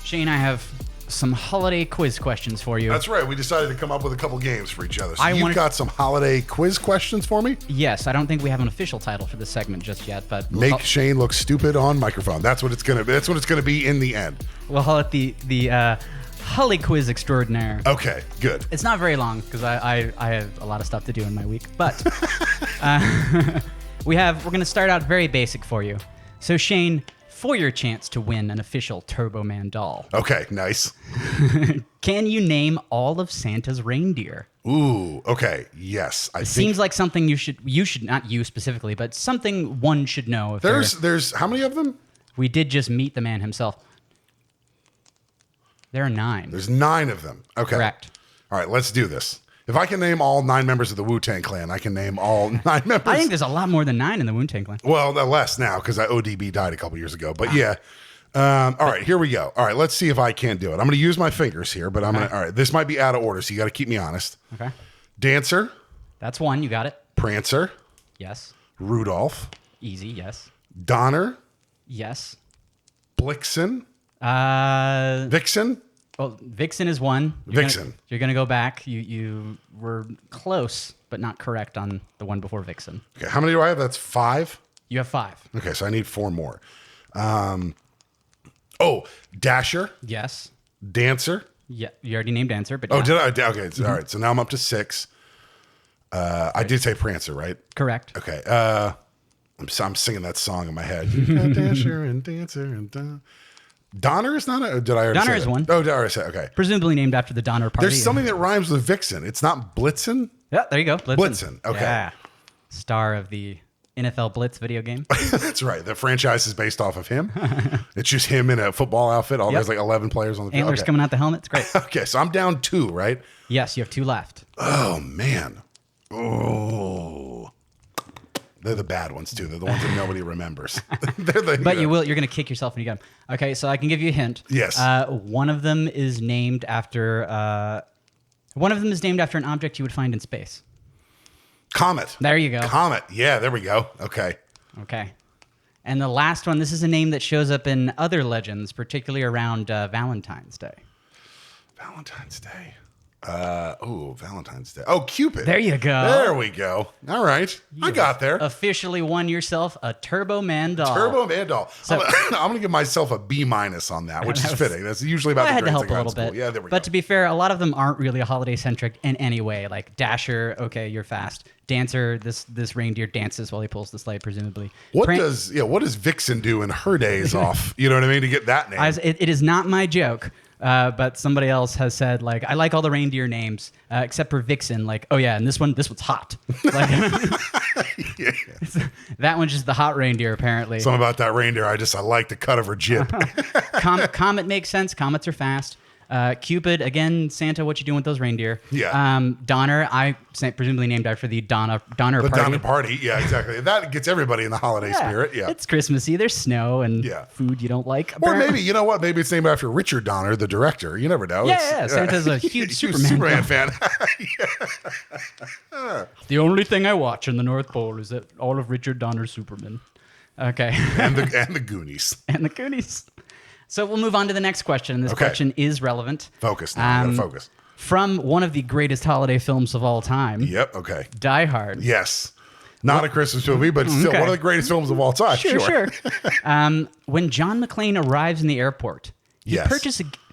S2: Shane, I have some holiday quiz questions for you.
S1: That's right. We decided to come up with a couple games for each other. So
S2: I
S1: you've
S2: wanted-
S1: got some holiday quiz questions for me?
S2: Yes, I don't think we have an official title for this segment just yet, but
S1: Make Shane look stupid on microphone. That's what it's gonna be. That's what it's gonna be in the end.
S2: we'll call it the Holly Quiz Extraordinaire.
S1: Okay, good.
S2: It's not very long because I have a lot of stuff to do in my week, but we're going to start out very basic for you. So Shane, for your chance to win an official Turbo Man doll.
S1: Okay, nice.
S2: Can you name all of Santa's reindeer?
S1: Ooh, okay, yes. I think
S2: Seems like something you should not you specifically, but something one should know. If
S1: there's how many of them?
S2: we did just meet the man himself. There are 9.
S1: There's 9 of them. Okay.
S2: Correct.
S1: All right, let's do this. If I can name all 9 members of the Wu-Tang Clan, I can name all 9 members.
S2: I think there's a lot more than 9 in the Wu-Tang Clan.
S1: Well, less now because ODB died a couple years ago. But yeah. All right, here we go. All right, let's see if I can do it. I'm going to use my fingers here, but all right, this might be out of order, so you got to keep me honest.
S2: Okay.
S1: Dancer.
S2: That's 1. You got it.
S1: Prancer.
S2: Yes.
S1: Rudolph.
S2: Easy. Yes.
S1: Donner.
S2: Yes.
S1: Blixen.
S2: Uh,
S1: Vixen.
S2: Well, Vixen is 1.
S1: Vixen.
S2: You're gonna go back. You were close, but not correct on the one before Vixen.
S1: Okay, how many do I have? That's 5.
S2: You have 5.
S1: Okay, so I need 4 more. Dasher.
S2: Yes.
S1: Dancer.
S2: Yeah. You already named Dancer, but
S1: Oh,
S2: yeah.
S1: did I? Okay, all right. So now I'm up to 6. I did say Prancer, right?
S2: Correct.
S1: Okay. I'm singing that song in my head. You got Dasher and Dancer and Donner is not a. Did I already
S2: Donner
S1: say
S2: is
S1: that?
S2: 1.
S1: Oh, did I already say? Okay.
S2: Presumably named after the Donner Party.
S1: There's something that rhymes with Vixen. It's not Blitzen.
S2: Yeah, there you go. Blitzen.
S1: Blitzen, okay.
S2: Yeah. Star of the NFL Blitz video game.
S1: That's right. The franchise is based off of him. It's just him in a football outfit. There's like 11 players on the field.
S2: Antlers
S1: Okay.
S2: coming out the helmet. It's great.
S1: Okay, so I'm down 2, right?
S2: Yes, you have 2 left.
S1: Oh man. Oh. They're the bad ones too. They're the ones that nobody remembers.
S2: But you're going to kick yourself when you get them. Okay, so I can give you a hint.
S1: Yes.
S2: One of them is named after. One of them is named after an object you would find in space.
S1: Comet.
S2: There you go.
S1: Comet. Yeah, there we go. Okay.
S2: Okay. And the last one. This is a name that shows up in other legends, particularly around Valentine's Day.
S1: Valentine's Day. Valentine's Day. Oh, Cupid.
S2: There you go.
S1: There we go. All right. I got there.
S2: Officially won yourself a Turbo Man doll.
S1: Turbo Man doll.
S2: So-
S1: I'm going to give myself a B- on that, which is fitting. That's usually about
S2: I
S1: the
S2: had to
S1: grades
S2: help
S1: I
S2: a
S1: got in
S2: little
S1: school.
S2: bit.
S1: Yeah, there we go.
S2: But to be fair, a lot of them aren't really holiday centric in any way. Like Dasher, okay, you're fast. Dancer, this reindeer dances while he pulls the sleigh, presumably.
S1: What does Vixen do in her days off? You know what I mean? To get that name.
S2: It is not my joke. But somebody else has said, like, I like all the reindeer names except for Vixen. Like, oh yeah, and this one's hot. Like,
S1: Yeah.
S2: that one's just the hot reindeer, apparently.
S1: Something about that reindeer. I like the cut of her jib.
S2: Comet makes sense. Comets are fast. Cupid, again, Santa, what you doing with those reindeer?
S1: Yeah.
S2: Donner, presumably named after the Donner
S1: The
S2: Party.
S1: Donner Party. Yeah, exactly. That gets everybody in the holiday spirit. Yeah.
S2: It's Christmassy. There's snow and
S1: Yeah.
S2: food you don't like.
S1: Or
S2: apparently.
S1: maybe, you know what? Maybe it's named after Richard Donner, the director. You never know.
S2: Yeah, Santa's a huge Superman
S1: fan.
S2: The only thing I watch in the North Pole is that all of Richard Donner's Superman. Okay.
S1: and the Goonies.
S2: And the Goonies. So we'll move on to the next question. And this question is relevant.
S1: Focus now. Gotta focus.
S2: From one of the greatest holiday films of all time,
S1: Yep. Okay.
S2: Die Hard.
S1: Yes. Not a Christmas movie, but still
S2: Okay.
S1: one of the greatest films of all time.
S2: Sure. When John McClane arrives in the airport, he
S1: Yes.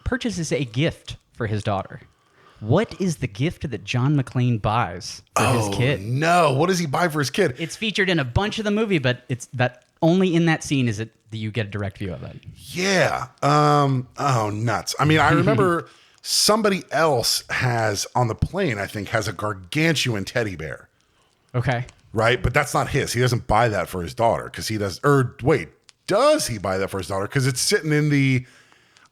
S2: purchases a gift for his daughter. What is the gift that John McClane buys for his kid?
S1: No. What does he buy for his kid?
S2: It's featured in a bunch of the movie, but it's that only in that scene is it that you get a direct view of it.
S1: Yeah. Oh, nuts. I mean, I remember somebody else has on the plane, I think, has a gargantuan teddy bear.
S2: Okay.
S1: Right? But that's not his. He doesn't buy that for his daughter because he does. Or wait, does he buy that for his daughter? Because it's sitting in the.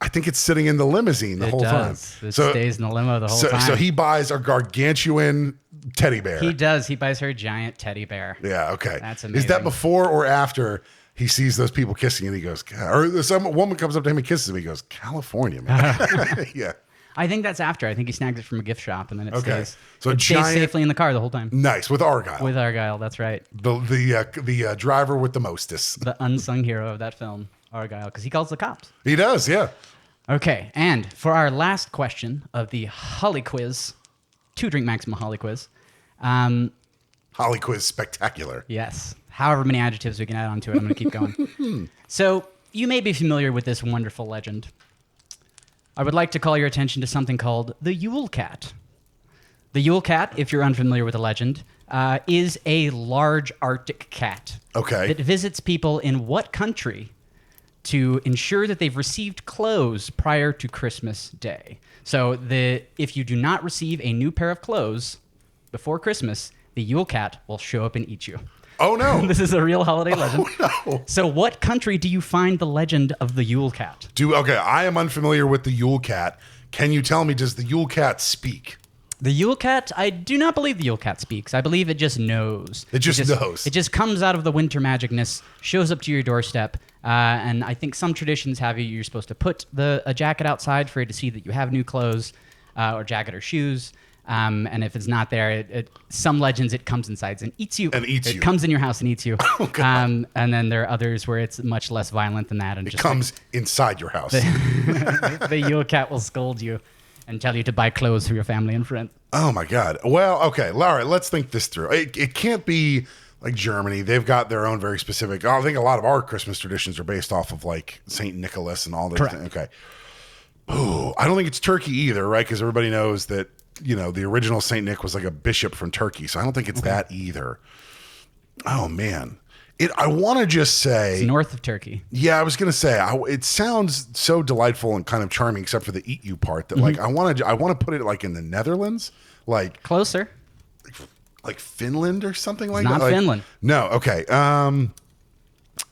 S1: I think it's sitting in the limousine the whole time.
S2: It stays in the limo the whole time.
S1: So he buys a gargantuan teddy bear.
S2: He does. He buys her a giant teddy bear.
S1: Yeah. Okay.
S2: That's
S1: Is
S2: amazing.
S1: that before or after he sees those people kissing and he goes, or some woman comes up to him and kisses him. He goes, California, man. Yeah.
S2: I think that's after. I think he snags it from a gift shop and then it stays.
S1: So
S2: it stays
S1: giant-
S2: safely in the car the whole time.
S1: Nice with Argyle.
S2: With Argyle, that's right.
S1: The driver with the mostest.
S2: The unsung hero of that film, Argyle, because he calls the cops.
S1: He does, yeah.
S2: Okay, and for our last question of the Holly Quiz, 2 Drink Maximum Holly Quiz.
S1: Holly Quiz spectacular.
S2: Yes. However many adjectives we can add on to it, I'm going to keep going. So, you may be familiar with this wonderful legend. I would like to call your attention to something called the Yule Cat. The Yule Cat, if you're unfamiliar with the legend, is a large Arctic cat
S1: Okay.
S2: that visits people in what country to ensure that they've received clothes prior to Christmas Day. So if you do not receive a new pair of clothes before Christmas, the Yule Cat will show up and eat you.
S1: Oh, no.
S2: This is a real holiday legend.
S1: Oh, no.
S2: So what country do you find the legend of the Yule Cat?
S1: Okay, I am unfamiliar with the Yule Cat. Can you tell me, does the Yule Cat speak?
S2: The Yule Cat, I do not believe the Yule Cat speaks. I believe it just knows.
S1: It just knows.
S2: It just comes out of the winter magicness, shows up to your doorstep, and I think some traditions have you're supposed to put a jacket outside for it to see that you have new clothes, or jacket or shoes. And if it's not there, some legends it comes inside and eats you. It comes in your house and eats you.
S1: Oh, God.
S2: And then there are others where it's much less violent than that. And
S1: it comes inside your house.
S2: The Yule Cat will scold you and tell you to buy clothes for your family and friends.
S1: Oh, my God. Well, okay. All right, let's think this through. It can't be like Germany. They've got their own very specific... I think a lot of our Christmas traditions are based off of like St. Nicholas and all those things. Okay. Ooh, I don't think it's Turkey either, right? Because everybody knows that, the original St. Nick was like a bishop from Turkey. So I don't think it's that either. Oh, man. I want to just say...
S2: It's north of Turkey.
S1: Yeah, I was going to say, it sounds so delightful and kind of charming, except for the eat you part, that like I want to put it like in the Netherlands. Like
S2: closer.
S1: Like Finland or something like
S2: that?
S1: Not
S2: Finland.
S1: No, okay.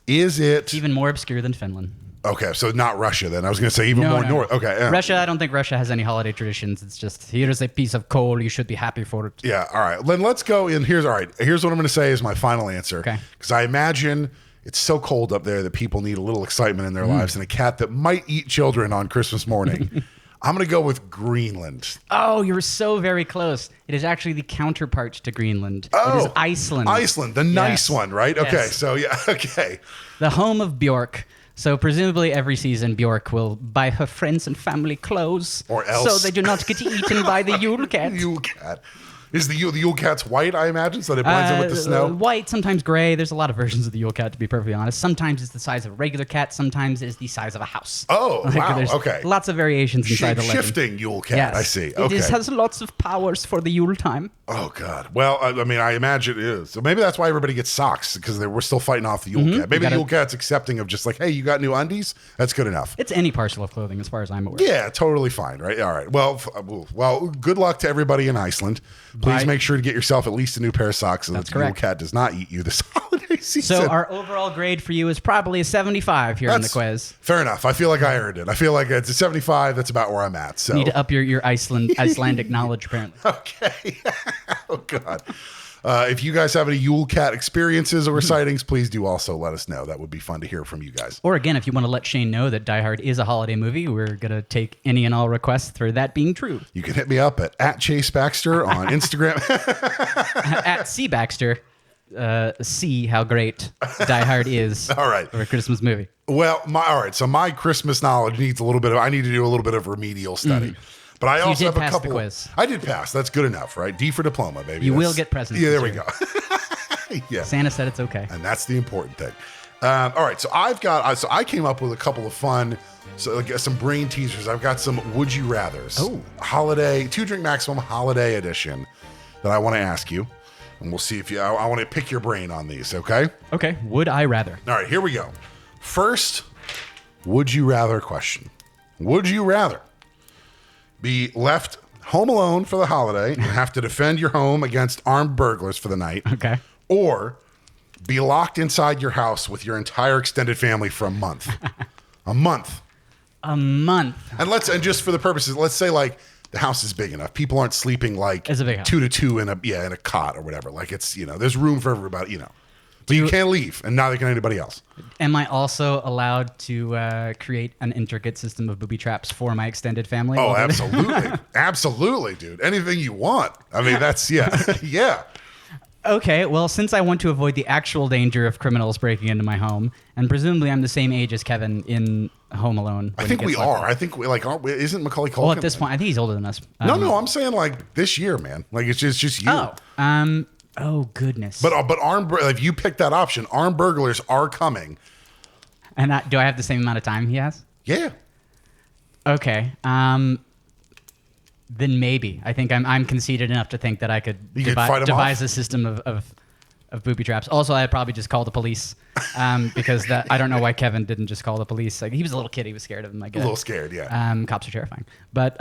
S1: Is it...
S2: It's even more obscure than Finland.
S1: Okay, so not Russia then. I was going to say even more north.
S2: No.
S1: Okay.
S2: Russia, I don't think Russia has any holiday traditions. It's just, here's a piece of coal. You should be happy for it.
S1: Yeah, all right. Then let's go in. Here's what I'm going to say is my final answer.
S2: Okay.
S1: Because I imagine it's so cold up there that people need a little excitement in their lives, and a cat that might eat children on Christmas morning. I'm going to go with Greenland.
S2: Oh, you're so very close. It is actually the counterpart to Greenland.
S1: Oh,
S2: it is Iceland.
S1: Iceland, the nice one, right?
S2: Yes.
S1: Okay, so yeah, okay.
S2: The home of Bjork. So presumably every season Bjork will buy her friends and family clothes.
S1: Or else.
S2: So they do not get eaten by the Yule Cat.
S1: Yule Cat. Is the Yule Cat's white, I imagine, so that it blends in with the snow?
S2: White, sometimes gray. There's a lot of versions of the Yule Cat, to be perfectly honest. Sometimes it's the size of a regular cat. Sometimes it's the size of a house.
S1: Oh, wow.
S2: There's
S1: Okay.
S2: Lots of variations inside the legend.
S1: Shifting Yule Cat,
S2: Yes.
S1: I see. Okay.
S2: It has lots of powers for the Yule time.
S1: Oh, God. Well, I mean, I imagine it is. So maybe that's why everybody gets socks, because we're still fighting off the Yule Cat. Maybe the Yule Cat's accepting of just like, hey, you got new undies? That's good enough.
S2: It's any parcel of clothing, as far as I'm aware.
S1: Yeah, totally fine, right? All right. Well, good luck to everybody in Iceland. Please
S2: Bye.
S1: make sure to get yourself at least a new pair of socks so that
S2: That's
S1: the Yule
S2: correct.
S1: Cat does not eat you this holiday season.
S2: So our overall grade for you is probably a 75 here on the quiz.
S1: Fair enough. I feel like I earned it. I feel like it's a 75. That's about where I'm at. So
S2: Need to up your Icelandic knowledge, apparently.
S1: Okay. Oh, God. If you guys have any Yule Cat experiences or sightings, please do also let us know. That would be fun to hear from you guys.
S2: Or again, if you want to let Shane know that Die Hard is a holiday movie, we're going to take any and all requests for that being true.
S1: You can hit me up at Chase Baxter on Instagram.
S2: At C. Baxter, see how great Die Hard is
S1: All right.
S2: for a Christmas movie.
S1: Well, all right. So my Christmas knowledge needs I need to do a little bit of remedial study. But I also
S2: did
S1: have a
S2: pass the
S1: couple.
S2: quiz.
S1: I did pass. That's good enough, right? D for diploma, baby.
S2: You will get presents
S1: Yeah, there
S2: this
S1: we
S2: year.
S1: go. Yeah.
S2: Santa said it's okay.
S1: And that's the important thing. All right, so I came up with a couple of fun, some brain teasers. I've got some would you rather's.
S2: Oh.
S1: Holiday, 2 Drink Maximum holiday edition that I want to ask you. And we'll see if I want to pick your brain on these, okay?
S2: Okay. Would I rather?
S1: All right, here we go. First, would you rather question. Would you rather be left home alone for the holiday and have to defend your home against armed burglars for the night?
S2: Okay.
S1: Or be locked inside your house with your entire extended family for a month. A month.
S2: A month.
S1: And just for the purposes, let's say like the house is big enough. People aren't sleeping like
S2: It's a big house.
S1: 2 to 2 in a cot or whatever. Like it's, there's room for everybody, But you can't leave, and neither can anybody else.
S2: Am I also allowed to create an intricate system of booby traps for my extended family?
S1: Oh, absolutely. Absolutely, dude. Anything you want. I mean, that's, yeah.
S2: Okay, well, since I want to avoid the actual danger of criminals breaking into my home, and presumably I'm the same age as Kevin in Home Alone.
S1: I think we are. I think aren't we? Isn't Macaulay Culkin?
S2: Well, at this point, I think he's older than us.
S1: No, I'm saying like this year, man. Like it's just you.
S2: Oh goodness.
S1: But if you pick that option, armed burglars are coming.
S2: And do I have the same amount of time he has?
S1: Yeah.
S2: Okay. Then maybe. I think I'm conceited enough to think that I could
S1: You could fight 'em
S2: devise
S1: off?
S2: a system of of booby traps. Also, I'd probably just call the police because I don't know why Kevin didn't just call the police. Like, he was a little kid. He was scared of him, I guess.
S1: A little scared, yeah.
S2: Cops are terrifying. But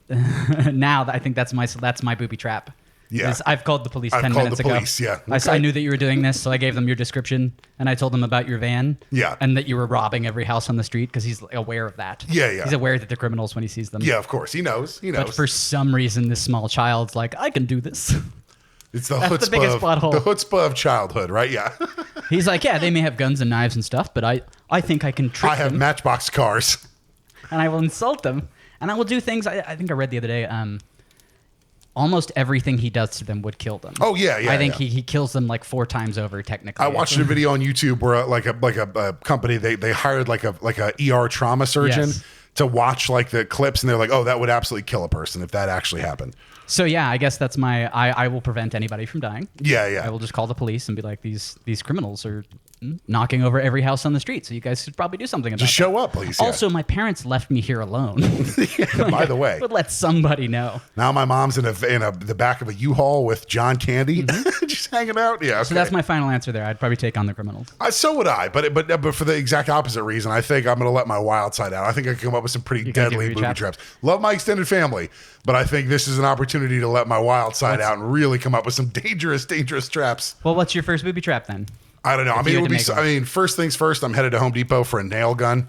S2: now I think that's my booby trap.
S1: Yeah.
S2: I've called the police
S1: I've
S2: 10
S1: called
S2: minutes
S1: the
S2: ago.
S1: police, yeah.
S2: I knew that you were doing this, so I gave them your description, and I told them about your van.
S1: Yeah.
S2: And that you were robbing every house on the street because he's aware of that.
S1: Yeah, yeah.
S2: He's aware that they're criminals when he sees them.
S1: Yeah, of course. He knows.
S2: But for some reason, this small child's like, I can do this.
S1: It's the
S2: That's the biggest plot hole.
S1: The chutzpah of childhood, right? Yeah.
S2: He's like, yeah, they may have guns and knives and stuff, but I think I can trick
S1: I have
S2: them.
S1: Matchbox cars.
S2: And I will insult them. And I will do things, I think I read the other day, almost everything he does to them would kill them.
S1: Oh, yeah, yeah.
S2: I think he kills them like 4 times over, technically.
S1: I watched a video on YouTube where like a company, they hired like a ER trauma surgeon to watch like the clips, and they're like, oh, that would absolutely kill a person if that actually happened.
S2: So yeah, I guess that's I will prevent anybody from dying.
S1: Yeah, yeah.
S2: I will just call the police and be like, these criminals are knocking over every house on the street, so you guys should probably do something about it.
S1: Just show up, please. Yeah.
S2: Also, my parents left me here alone.
S1: By the way,
S2: would let somebody know.
S1: Now my mom's in the back of a U-Haul with John Candy, just hanging out. Yeah. Okay.
S2: So that's my final answer there. I'd probably take on the criminals.
S1: So would I, but for the exact opposite reason, I think I'm going to let my wild side out. I think I can come up with some pretty deadly booby traps. Love my extended family, but I think this is an opportunity to let my wild side out and really come up with some dangerous traps.
S2: Well, what's your first booby trap then?
S1: I don't know. I mean, first things first, I'm headed to Home Depot for a nail gun.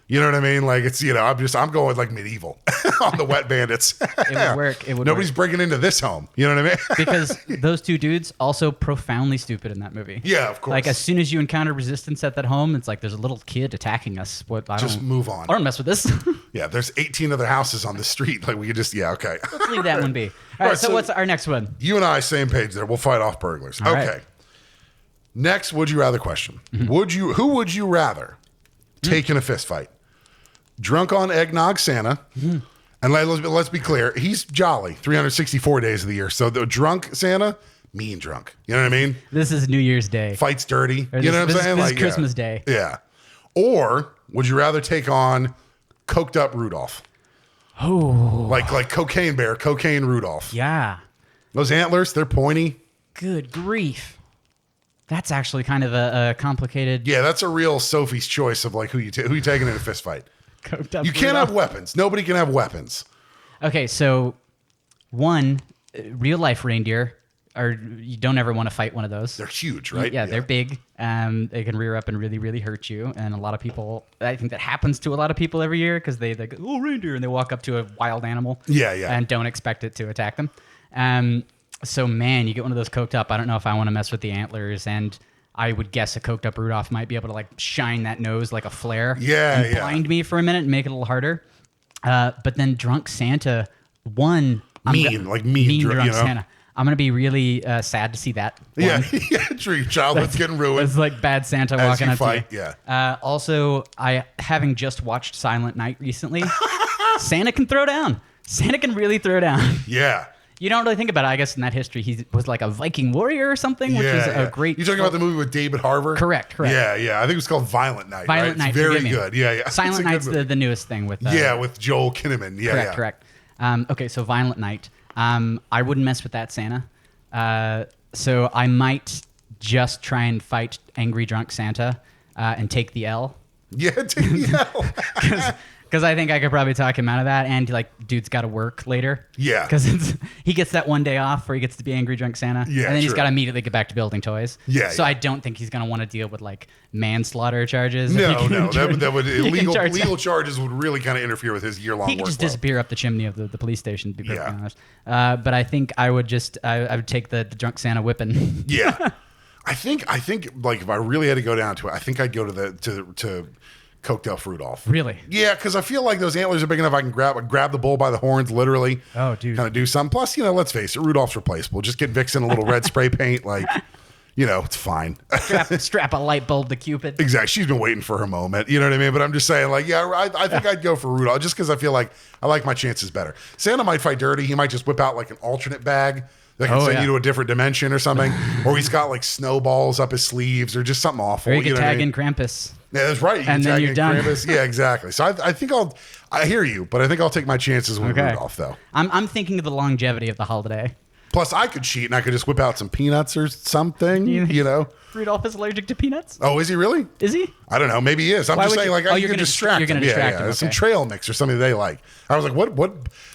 S1: You know what I mean? Like, it's, I'm going like medieval on the wet bandits.
S2: It would work.
S1: Nobody's breaking into this home. You know what I mean?
S2: Because those 2 dudes also profoundly stupid in that movie.
S1: Yeah, of course.
S2: Like, as soon as you encounter resistance at that home, it's like there's a little kid attacking us.
S1: Just move on.
S2: I don't mess with this.
S1: Yeah, there's 18 other houses on the street. Like, we could just, okay.
S2: Let's leave that one be. All right, so what's our next one?
S1: You and I, same page there. We'll fight off burglars.
S2: All
S1: okay.
S2: Right.
S1: Next, would you rather question. Who would you rather take in a fist fight? Drunk on eggnog Santa. And let's be clear, he's jolly 364 days of the year. So the drunk Santa, mean drunk. You know what I mean?
S2: This is New Year's Day.
S1: Fights dirty. You know what I'm saying?
S2: This is Christmas Day.
S1: Yeah. Or would you rather take on coked up Rudolph?
S2: Oh.
S1: Like Cocaine Bear, Cocaine Rudolph.
S2: Yeah.
S1: Those antlers, they're pointy.
S2: Good grief. That's actually kind of a complicated...
S1: Yeah, that's a real Sophie's choice of like who you taking in a fist fight.
S2: Coked up
S1: you can't
S2: Rudolph.
S1: have weapons. Nobody can have weapons.
S2: Okay, so one, real life reindeer, you don't ever want to fight one of those.
S1: They're huge, right?
S2: Yeah, they're big. They can rear up and really, really hurt you. And a lot of people, I think that happens to a lot of people every year because they go, oh, reindeer, and they walk up to a wild animal.
S1: Yeah, yeah.
S2: And don't expect it to attack them. So, man, you get one of those coked up. I don't know if I want to mess with the antlers. And I would guess a coked up Rudolph might be able to like shine that nose like a flare.
S1: Yeah,
S2: and blind me for a minute and make it a little harder. But then drunk Santa, mean drunk Santa. I'm going to be really sad to see that.
S1: Yeah, true. Your childhood's getting ruined.
S2: It's like bad Santa walking up to you.
S1: Yeah.
S2: Also, having just watched Silent Night recently, Santa can throw down. Santa can really throw down.
S1: Yeah.
S2: You don't really think about it. I guess in that history, he was like a Viking warrior or something, which is a great...
S1: You're talking about the movie with David Harbour?
S2: Correct.
S1: Yeah. I think it was called Violent Night.
S2: Violent Night.
S1: It's very good. Yeah.
S2: Silent Night's the newest thing with...
S1: with Joel Kinnaman. Yeah.
S2: Correct. Okay, so Violent Night. I wouldn't mess with that Santa. So I might just try and fight angry drunk Santa and take the L.
S1: Yeah, take the L.
S2: Because I think I could probably talk him out of that, and like, dude's got to work later.
S1: Yeah.
S2: Because he gets that one day off where he gets to be angry drunk Santa.
S1: Yeah.
S2: And then he's got to immediately get back to building toys.
S1: Yeah.
S2: So I don't think he's going to want to deal with like manslaughter charges.
S1: No. That would legal charges would really kind of interfere with his year-long work.
S2: He could just disappear up the chimney of the police station, to be perfectly honest. But I think I would I would take the drunk Santa whipping.
S1: Yeah. I think like if I really had to go down to it, I think I'd go to coked up Rudolph.
S2: Really?
S1: Yeah, because I feel like those antlers are big enough I can grab the bull by the horns, literally.
S2: Oh, dude.
S1: Kind of do something. Plus, let's face it, Rudolph's replaceable. Just get Vixen a little red spray paint, like, it's fine.
S2: Strap a light bulb to Cupid.
S1: Exactly. She's been waiting for her moment. You know what I mean? But I'm just saying, like, I think I'd go for Rudolph just because I feel like I like my chances better. Santa might fight dirty. He might just whip out like an alternate bag that can send you to a different dimension or something. Or he's got like snowballs up his sleeves or just something awful.
S2: Or you can tag in Krampus.
S1: Yeah, that's right.
S2: And then you're done.
S1: Yeah, exactly. So I think I hear you, but I think I'll take my chances with Rudolph, though.
S2: I'm thinking of the longevity of the holiday.
S1: Plus, I could cheat and I could just whip out some peanuts or something, you know?
S2: Rudolph is allergic to peanuts?
S1: Oh, is he really?
S2: Is he?
S1: I don't know. Maybe he is. I'm just saying, like, you can distract him.
S2: Distract him.
S1: Some trail mix or something they like. I was like,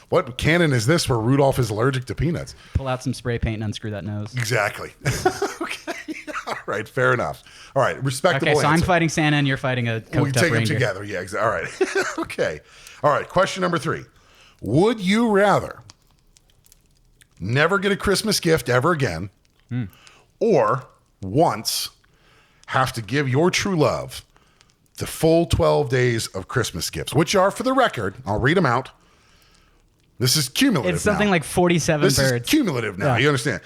S1: what canon is this where Rudolph is allergic to peanuts?
S2: Pull out some spray paint and unscrew that nose.
S1: Exactly. Okay. All right. Fair enough. All right. Respectable
S2: Okay, so
S1: answer.
S2: I'm fighting Santa and you're fighting a coked
S1: We
S2: up
S1: take them
S2: reindeer.
S1: together. Yeah, exactly. All right. Okay. All right. Question number 3. Would you rather never get a Christmas gift ever again or once have to give your true love the full 12 days of Christmas gifts, which are, for the record, I'll read them out. This is cumulative.
S2: It's something
S1: now.
S2: like 47
S1: This
S2: birds.
S1: is cumulative now.
S2: Yeah.
S1: You understand?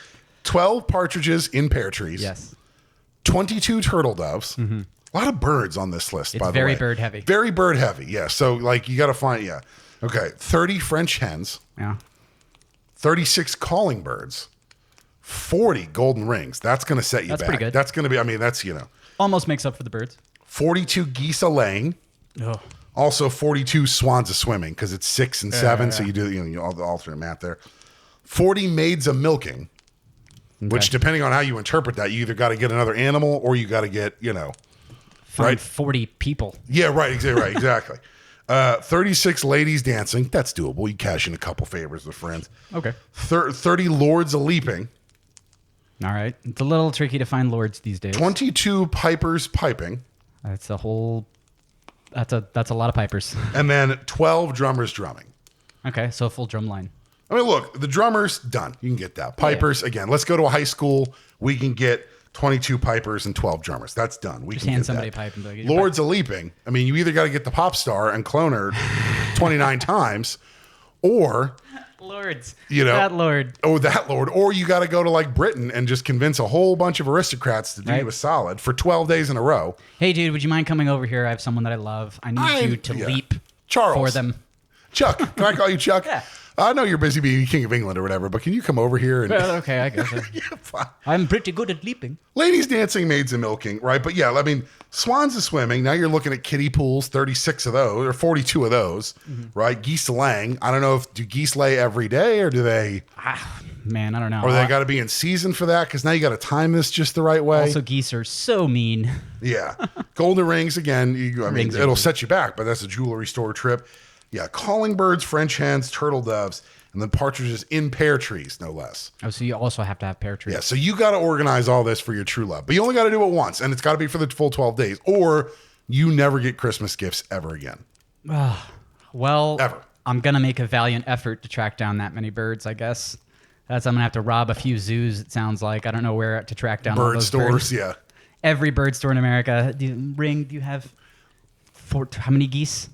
S1: 12 partridges in pear trees.
S2: Yes.
S1: 22 turtle doves. A lot of birds on this list,
S2: It's
S1: by the way.
S2: very bird heavy.
S1: Very bird heavy, yeah. So, like, you got to find, yeah. Okay, 30 French hens,
S2: Yeah.
S1: 36 calling birds, 40 golden rings. That's going to set you
S2: That's
S1: back.
S2: pretty good.
S1: That's going to be, I mean, that's, you know.
S2: Almost makes up for the birds.
S1: 42 geese a laying.
S2: Oh.
S1: Also 42 swans a swimming because it's 6 and 7. So you do, you know, all the alternate math there. 40 maids a milking, which, depending on how you interpret that, you either got to get another animal or you got to get, you know.
S2: Find
S1: Right.
S2: 40 people.
S1: Yeah, right. Exactly. Right. Exactly. 36 ladies dancing. That's doable. You cash in a couple favors with friends.
S2: Okay.
S1: 30 lords a leaping.
S2: All right. It's a little tricky to find lords these days.
S1: 22 pipers piping.
S2: That's a whole. That's a lot of pipers.
S1: And then 12 drummers drumming.
S2: Okay, so a full drum line.
S1: I mean, look, the drummers, done. You can get that. Pipers, again, let's go to a high school. We can get 22 pipers and 12 drummers. That's done. We
S2: Just
S1: can
S2: hand
S1: get
S2: somebody
S1: that.
S2: a pipe and be like, "Get your
S1: Lords a leaping. I mean, you either got to get the pop star and clone her 29 times, or
S2: Lords.
S1: You know,
S2: that lord.
S1: Oh, that lord. Or you got to go to like Britain and just convince a whole bunch of aristocrats to do
S2: Right.
S1: you a solid for 12 days in a row.
S2: Hey, dude, would you mind coming over here? I have someone that I love. I need you to
S1: yeah.
S2: leap
S1: Charles.
S2: for them.
S1: Chuck, can I call you Chuck?
S2: Yeah.
S1: I know you're busy being King of England or whatever, but can you come over here and
S2: Well, okay, I guess.
S1: yeah, fine.
S2: I'm pretty good at leaping.
S1: Ladies dancing, maids a milking, right? But yeah, I mean, swans a swimming. Now you're looking at kiddie pools, 36 of those or 42 of those, right? Geese laying. I don't know if do geese lay every day or do they?
S2: Man, I don't know.
S1: Or they got to be in season for that because now you got to time this just the right way.
S2: Also, geese are so mean.
S1: Yeah. Golden rings, again, I mean,
S2: Rings are
S1: it'll
S2: good.
S1: set you back, but that's a jewelry store trip. Yeah. Calling birds, French hens, turtle doves, and then partridges in pear trees, no less.
S2: Oh, so you also have to have pear trees.
S1: Yeah. So you got to organize all this for your true love, but you only got to do it once, and it's got to be for the full 12 days, or you never get Christmas gifts ever again.
S2: Well,
S1: Ever.
S2: I'm going to make a valiant effort to track down that many birds, I guess. I'm going to have to rob a few zoos, it sounds like. I don't know where to track down all
S1: Bird
S2: those
S1: stores,
S2: birds.
S1: yeah.
S2: Every bird store in America. Do you have how many geese?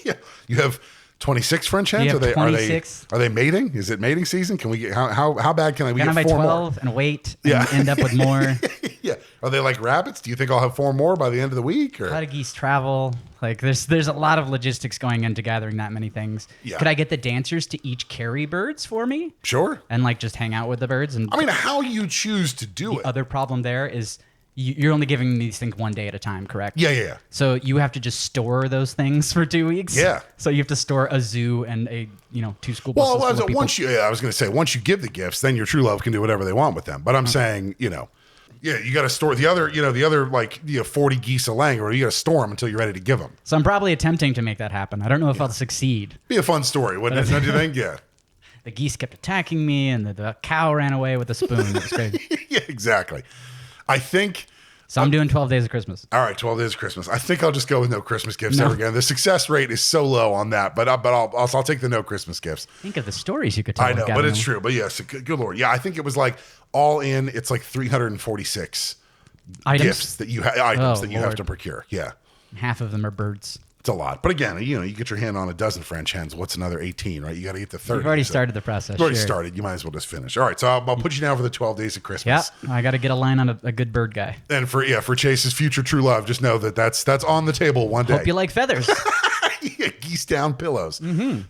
S1: Yeah. You have 26 French hens?
S2: have 26?
S1: Are they mating? Is it mating season? Can we get how bad can we
S2: Can I
S1: get
S2: buy
S1: 4 more?
S2: 12 and wait and
S1: Yeah.
S2: end up with more?
S1: Yeah. Are they like rabbits? Do you think I'll have 4 more by the end of the week? Or
S2: How do geese travel? Like, there's a lot of logistics going into gathering that many things.
S1: Yeah.
S2: Could I get the dancers to each carry birds for me
S1: Sure.
S2: and like just hang out with the birds? And
S1: I mean, how you choose to do it.
S2: other problem there is you're only giving these things one day at a time, correct?
S1: Yeah.
S2: So you have to just store those things for 2 weeks.
S1: Yeah.
S2: So you have to store a zoo and 2 school buses.
S1: Well,
S2: full of people.
S1: I was going to say, once you give the gifts, then your true love can do whatever they want with them. But I'm saying, yeah, you got to store the other like 40 geese a laying, or you got to store them until you're ready to give them.
S2: So I'm probably attempting to make that happen. I don't know if I'll succeed.
S1: Be a fun story, wouldn't it? Don't you think? Yeah.
S2: The geese kept attacking me, and the cow ran away with a spoon. It was crazy.
S1: Yeah, exactly. I think.
S2: So I'm doing 12 days of Christmas.
S1: All right, 12 days of Christmas. I think I'll just go with no Christmas gifts ever again. The success rate is so low on that, but I'll take the no Christmas gifts.
S2: Think of the stories you could tell.
S1: I know,
S2: with
S1: but it's
S2: Gavin.
S1: true. But yes, good Lord. Yeah, I think it was like all in, it's like 346
S2: Items?
S1: gifts that you have
S2: Lord.
S1: to procure. Yeah.
S2: Half of them are birds.
S1: It's a lot. But again, you get your hand on a dozen French hens. What's another 18, right? You got to get to 30.
S2: You've already
S1: So-
S2: started the process.
S1: You've already
S2: sure.
S1: started. You might as well just finish. All right, so I'll put you down for the 12 days of
S2: Yeah,
S1: Christmas.
S2: I got to get a line on a good bird guy.
S1: And for Chase's future true love, just know that's on the table one day.
S2: Hope you like feathers.
S1: Yeah, geese down pillows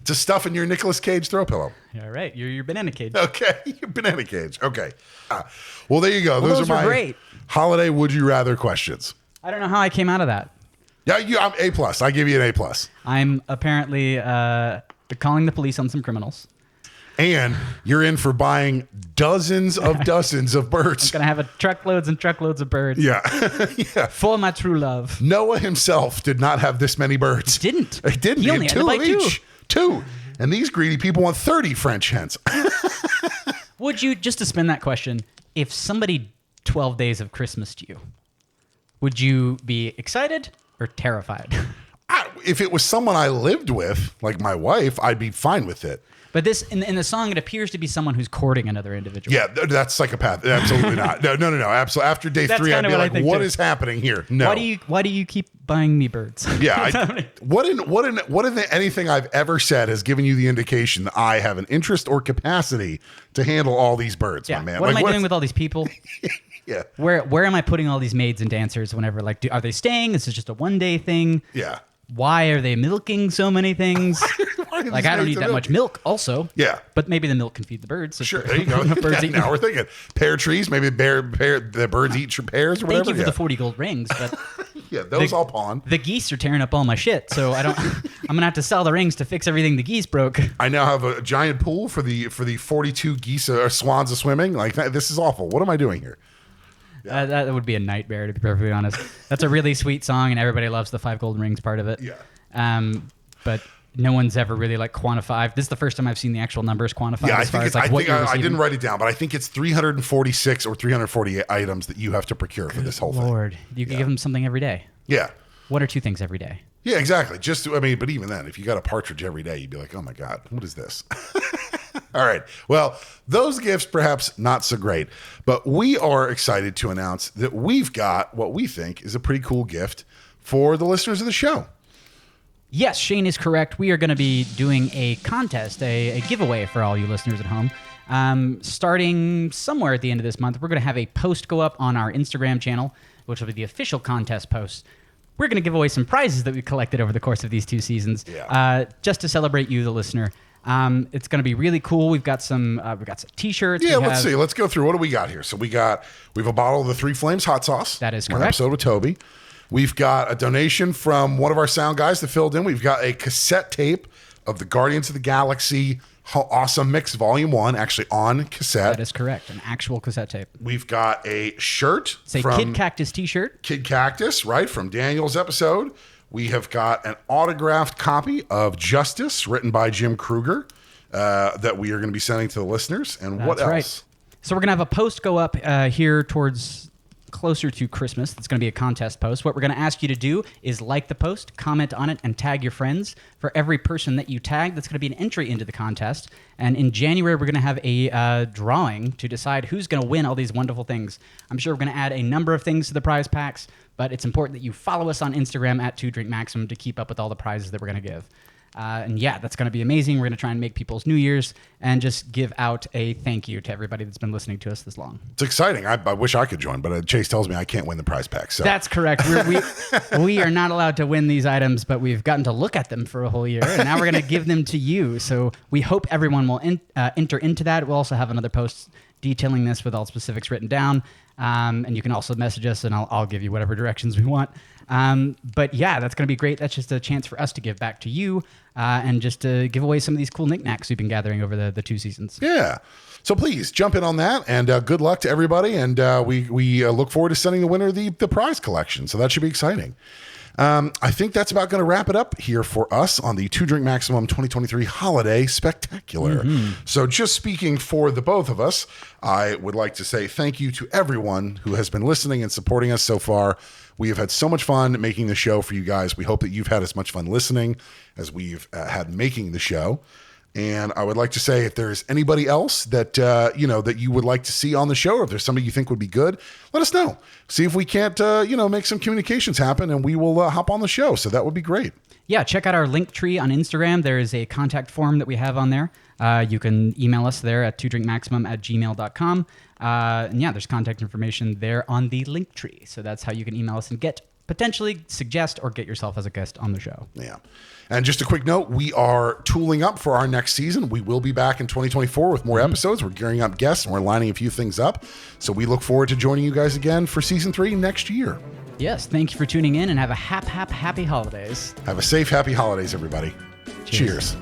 S1: to stuff in your Nicolas Cage throw pillow.
S2: All right, you're your banana cage.
S1: Okay, your banana cage. Okay. Well, there you go.
S2: Well, those
S1: are
S2: were
S1: my
S2: great.
S1: holiday would you rather questions.
S2: I don't know how I came out of that.
S1: Yeah, I'm A+. I give you an A+.
S2: I'm apparently calling the police on some criminals.
S1: And you're in for buying dozens of birds.
S2: Gonna have truckloads and truckloads of birds.
S1: Yeah. Yeah.
S2: For my true love.
S1: Noah himself did not have this many birds.
S2: Didn't.
S1: He didn't.
S2: He only
S1: had
S2: had to buy
S1: each. Two. And these greedy people want 30 French hens.
S2: Would you, just to spin that question, if somebody 12 days of Christmas to you, would you be excited or terrified?
S1: If it was someone I lived with, like my wife, I'd be fine with it.
S2: But this in the song, it appears to be someone who's courting another individual.
S1: Yeah, that's psychopath. Absolutely not. No. Absolutely. After day 3, I'd be like, "What is happening here?" No.
S2: Why do you keep buying me birds?
S1: Yeah. What in anything I've ever said has given you the indication that I have an interest or capacity to handle all these birds, my man?
S2: What am I doing with all these people?
S1: Yeah.
S2: Where am I putting all these maids and dancers? Whenever are they staying? This is just a one-day thing.
S1: Yeah.
S2: Why are they milking so many things? Like, I don't need that much milk also.
S1: Yeah.
S2: But maybe the milk can feed the birds.
S1: Sure, there you go. Now we're thinking pear trees, maybe the birds eat pears or whatever.
S2: Thank you for the 40 gold rings, but
S1: yeah, those all pawn.
S2: The geese are tearing up all my shit, so I'm gonna have to sell the rings to fix everything the geese broke.
S1: I now have a giant pool for the 42 geese or swans of swimming. Like, this is awful. What am I doing here? Yeah.
S2: That would be a nightmare, to be perfectly honest. That's a really sweet song, and everybody loves the 5 golden rings part of it.
S1: Yeah.
S2: But no one's ever really quantified. This is the first time I've seen the actual numbers quantified.
S1: Yeah,
S2: I
S1: didn't write it down, but I think it's 346 or 348 items that you have to procure for this whole thing.
S2: Lord, you can give them something every day.
S1: Yeah.
S2: 1 or 2 things every day.
S1: Yeah, exactly. But even then, if you got a partridge every day, you'd be like, oh my God, what is this? All right. Well, those gifts, perhaps not so great, but we are excited to announce that we've got what we think is a pretty cool gift for the listeners of the show.
S2: Yes, Shane is correct. We are going to be doing a contest, a giveaway for all you listeners at home. Starting somewhere at the end of this month, we're going to have a post go up on our Instagram channel, which will be the official contest post. We're going to give away some prizes that we collected over the course of these 2 seasons, just to celebrate you, the listener. It's going to be really cool. We've got some T-shirts.
S1: Yeah, let's see. Let's go through. What do we got here? So we have a bottle of the 3 Flames hot sauce.
S2: That is
S1: One
S2: correct.
S1: episode with Toby. We've got a donation from one of our sound guys that filled in. We've got a cassette tape of the Guardians of the Galaxy Awesome Mix Volume 1, actually on cassette.
S2: That is correct. An actual cassette tape.
S1: We've got a shirt.
S2: It's a Kid Cactus T-shirt.
S1: Kid Cactus, right, from Daniel's episode. We have got an autographed copy of Justice, written by Jim Kruger, that we are going to be sending to the listeners. And what else?
S2: Right. So we're going to have a post go up here towards closer to Christmas. That's going to be a contest post. What we're going to ask you to do is like the post, comment on it, and tag your friends. For every person that you tag, that's going to be an entry into the contest. And in January, we're going to have a drawing to decide who's going to win all these wonderful things. I'm sure we're going to add a number of things to the prize packs, but it's important that you follow us on Instagram at 2drinkmaximum to keep up with all the prizes that we're going to give. And yeah, that's going to be amazing. We're going to try and make people's New Year's and just give out a thank you to everybody that's been listening to us this long.
S1: It's exciting. I wish I could join, but Chase tells me I can't win the prize pack. So
S2: that's correct. We are not allowed to win these items, but we've gotten to look at them for a whole year, and now we're going to give them to you. So we hope everyone will enter into that. We'll also have another post detailing this with all specifics written down. And you can also message us, and I'll give you whatever directions we want. But yeah, that's going to be great. That's just a chance for us to give back to you and just to give away some of these cool knickknacks we've been gathering over the 2 seasons.
S1: Yeah. So please jump in on that, and good luck to everybody. And we look forward to sending the winner the prize collection. So that should be exciting. I think that's about going to wrap it up here for us on the 2 Drink Maximum 2023 Holiday Spectacular. So just speaking for the both of us, I would like to say thank you to everyone who has been listening and supporting us so far. We have had so much fun making the show for you guys. We hope that you've had as much fun listening as we've had making the show. And I would like to say, if there's anybody else that that you would like to see on the show, or if there's somebody you think would be good, let us know. See if we can't make some communications happen, and we will hop on the show. So that would be great. Yeah, check out our link tree on Instagram. There is a contact form that we have on there. You can email us there at 2drinkmaximum@gmail.com. And yeah, there's contact information there on the link tree. So that's how you can email us and potentially suggest or get yourself as a guest on the show. Yeah. And just a quick note, we are tooling up for our next season. We will be back in 2024 with more episodes. We're gearing up guests, and we're lining a few things up. So we look forward to joining you guys again for season 3 next year. Yes, thank you for tuning in, and have a happy holidays. Have a safe, happy holidays, everybody. Cheers.